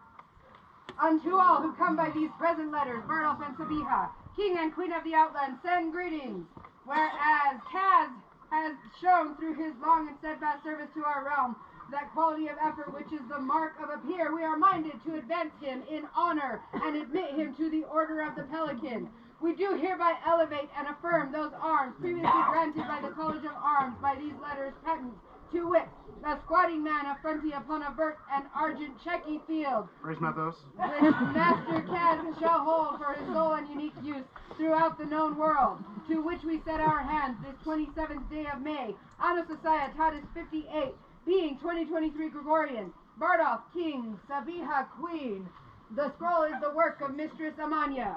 Speaker 1: Unto all who come by these present letters, Bardolph and Sabiha, King and Queen of the Outlands, send greetings. Whereas Kaz has shown through his long and steadfast service to our realm that quality of effort which is the mark of a peer, we are minded to advance him in honor and admit him to the Order of the Pelican. We do hereby elevate and affirm those arms previously granted by the College of Arms by these letters patent, to wit, a squatting man of fronty upon a vert and argent checky field,
Speaker 3: Praise Mathos.
Speaker 1: which Master Kaz shall hold for his sole and unique use throughout the known world, to which we set our hands this 27th day of May, Anno Societatis 58, being 2023 Gregorian, Bardolph King, Sabiha Queen. The scroll is the work of Mistress Amanya.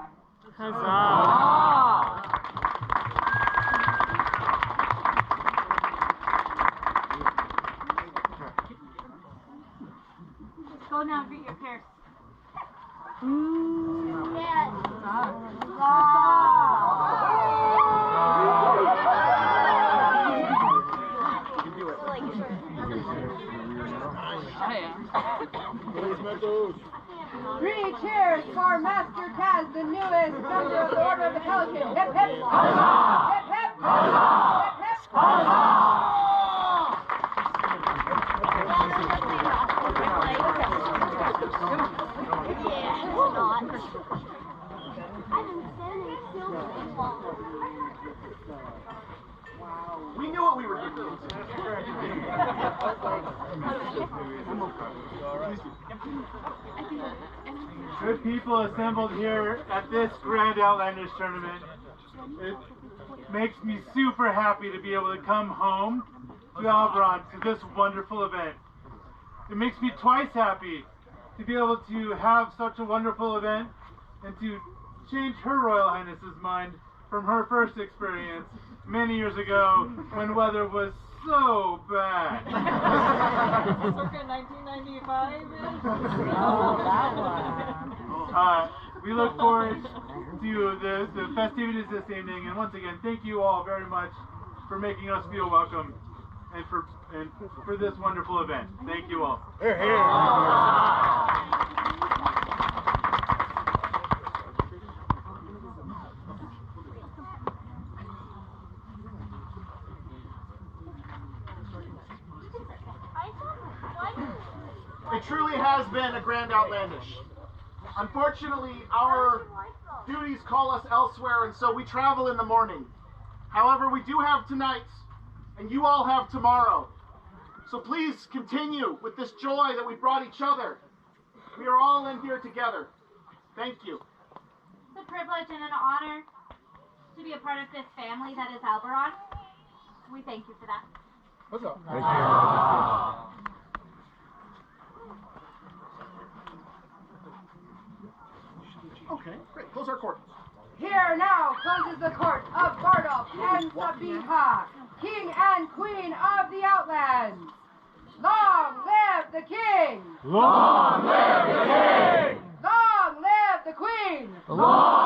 Speaker 4: Go now and greet your peers.
Speaker 11: Yes.
Speaker 1: Three cheers for Master Kaz, the newest member of the Order of the Pelican. Hip hip! Hip hip! Hip hip!
Speaker 9: We knew what we were doing.
Speaker 8: Good people assembled here at this grand Outlandish tournament. It makes me super happy to be able to come home to al-Barran to this wonderful event. It makes me twice happy to be able to have such a wonderful event and to change Her Royal Highness's mind from her first experience many years ago when weather was so bad.
Speaker 5: Circa 1995.
Speaker 8: We look forward to the festivities this evening, and once again, thank you all very much for making us feel welcome and for this wonderful event. Thank you all.
Speaker 14: Here, here.
Speaker 9: It truly has been a grand Outlandish. Unfortunately, our duties call us elsewhere, and so we travel in the morning. However, we do have tonight, and you all have tomorrow. So please continue with this joy that we brought each other. We are all in here together. Thank you.
Speaker 4: It's a privilege and an honor to be a part of this family that is al-Barran. We thank you for that.
Speaker 9: What's up?
Speaker 14: Thank you.
Speaker 9: Okay, great. Close our court.
Speaker 1: Here now closes the court of Bardoff and Sabiha, King and Queen of the Outlands. Long live the King!
Speaker 14: Long live the King!
Speaker 1: Long live the Queen!
Speaker 14: Long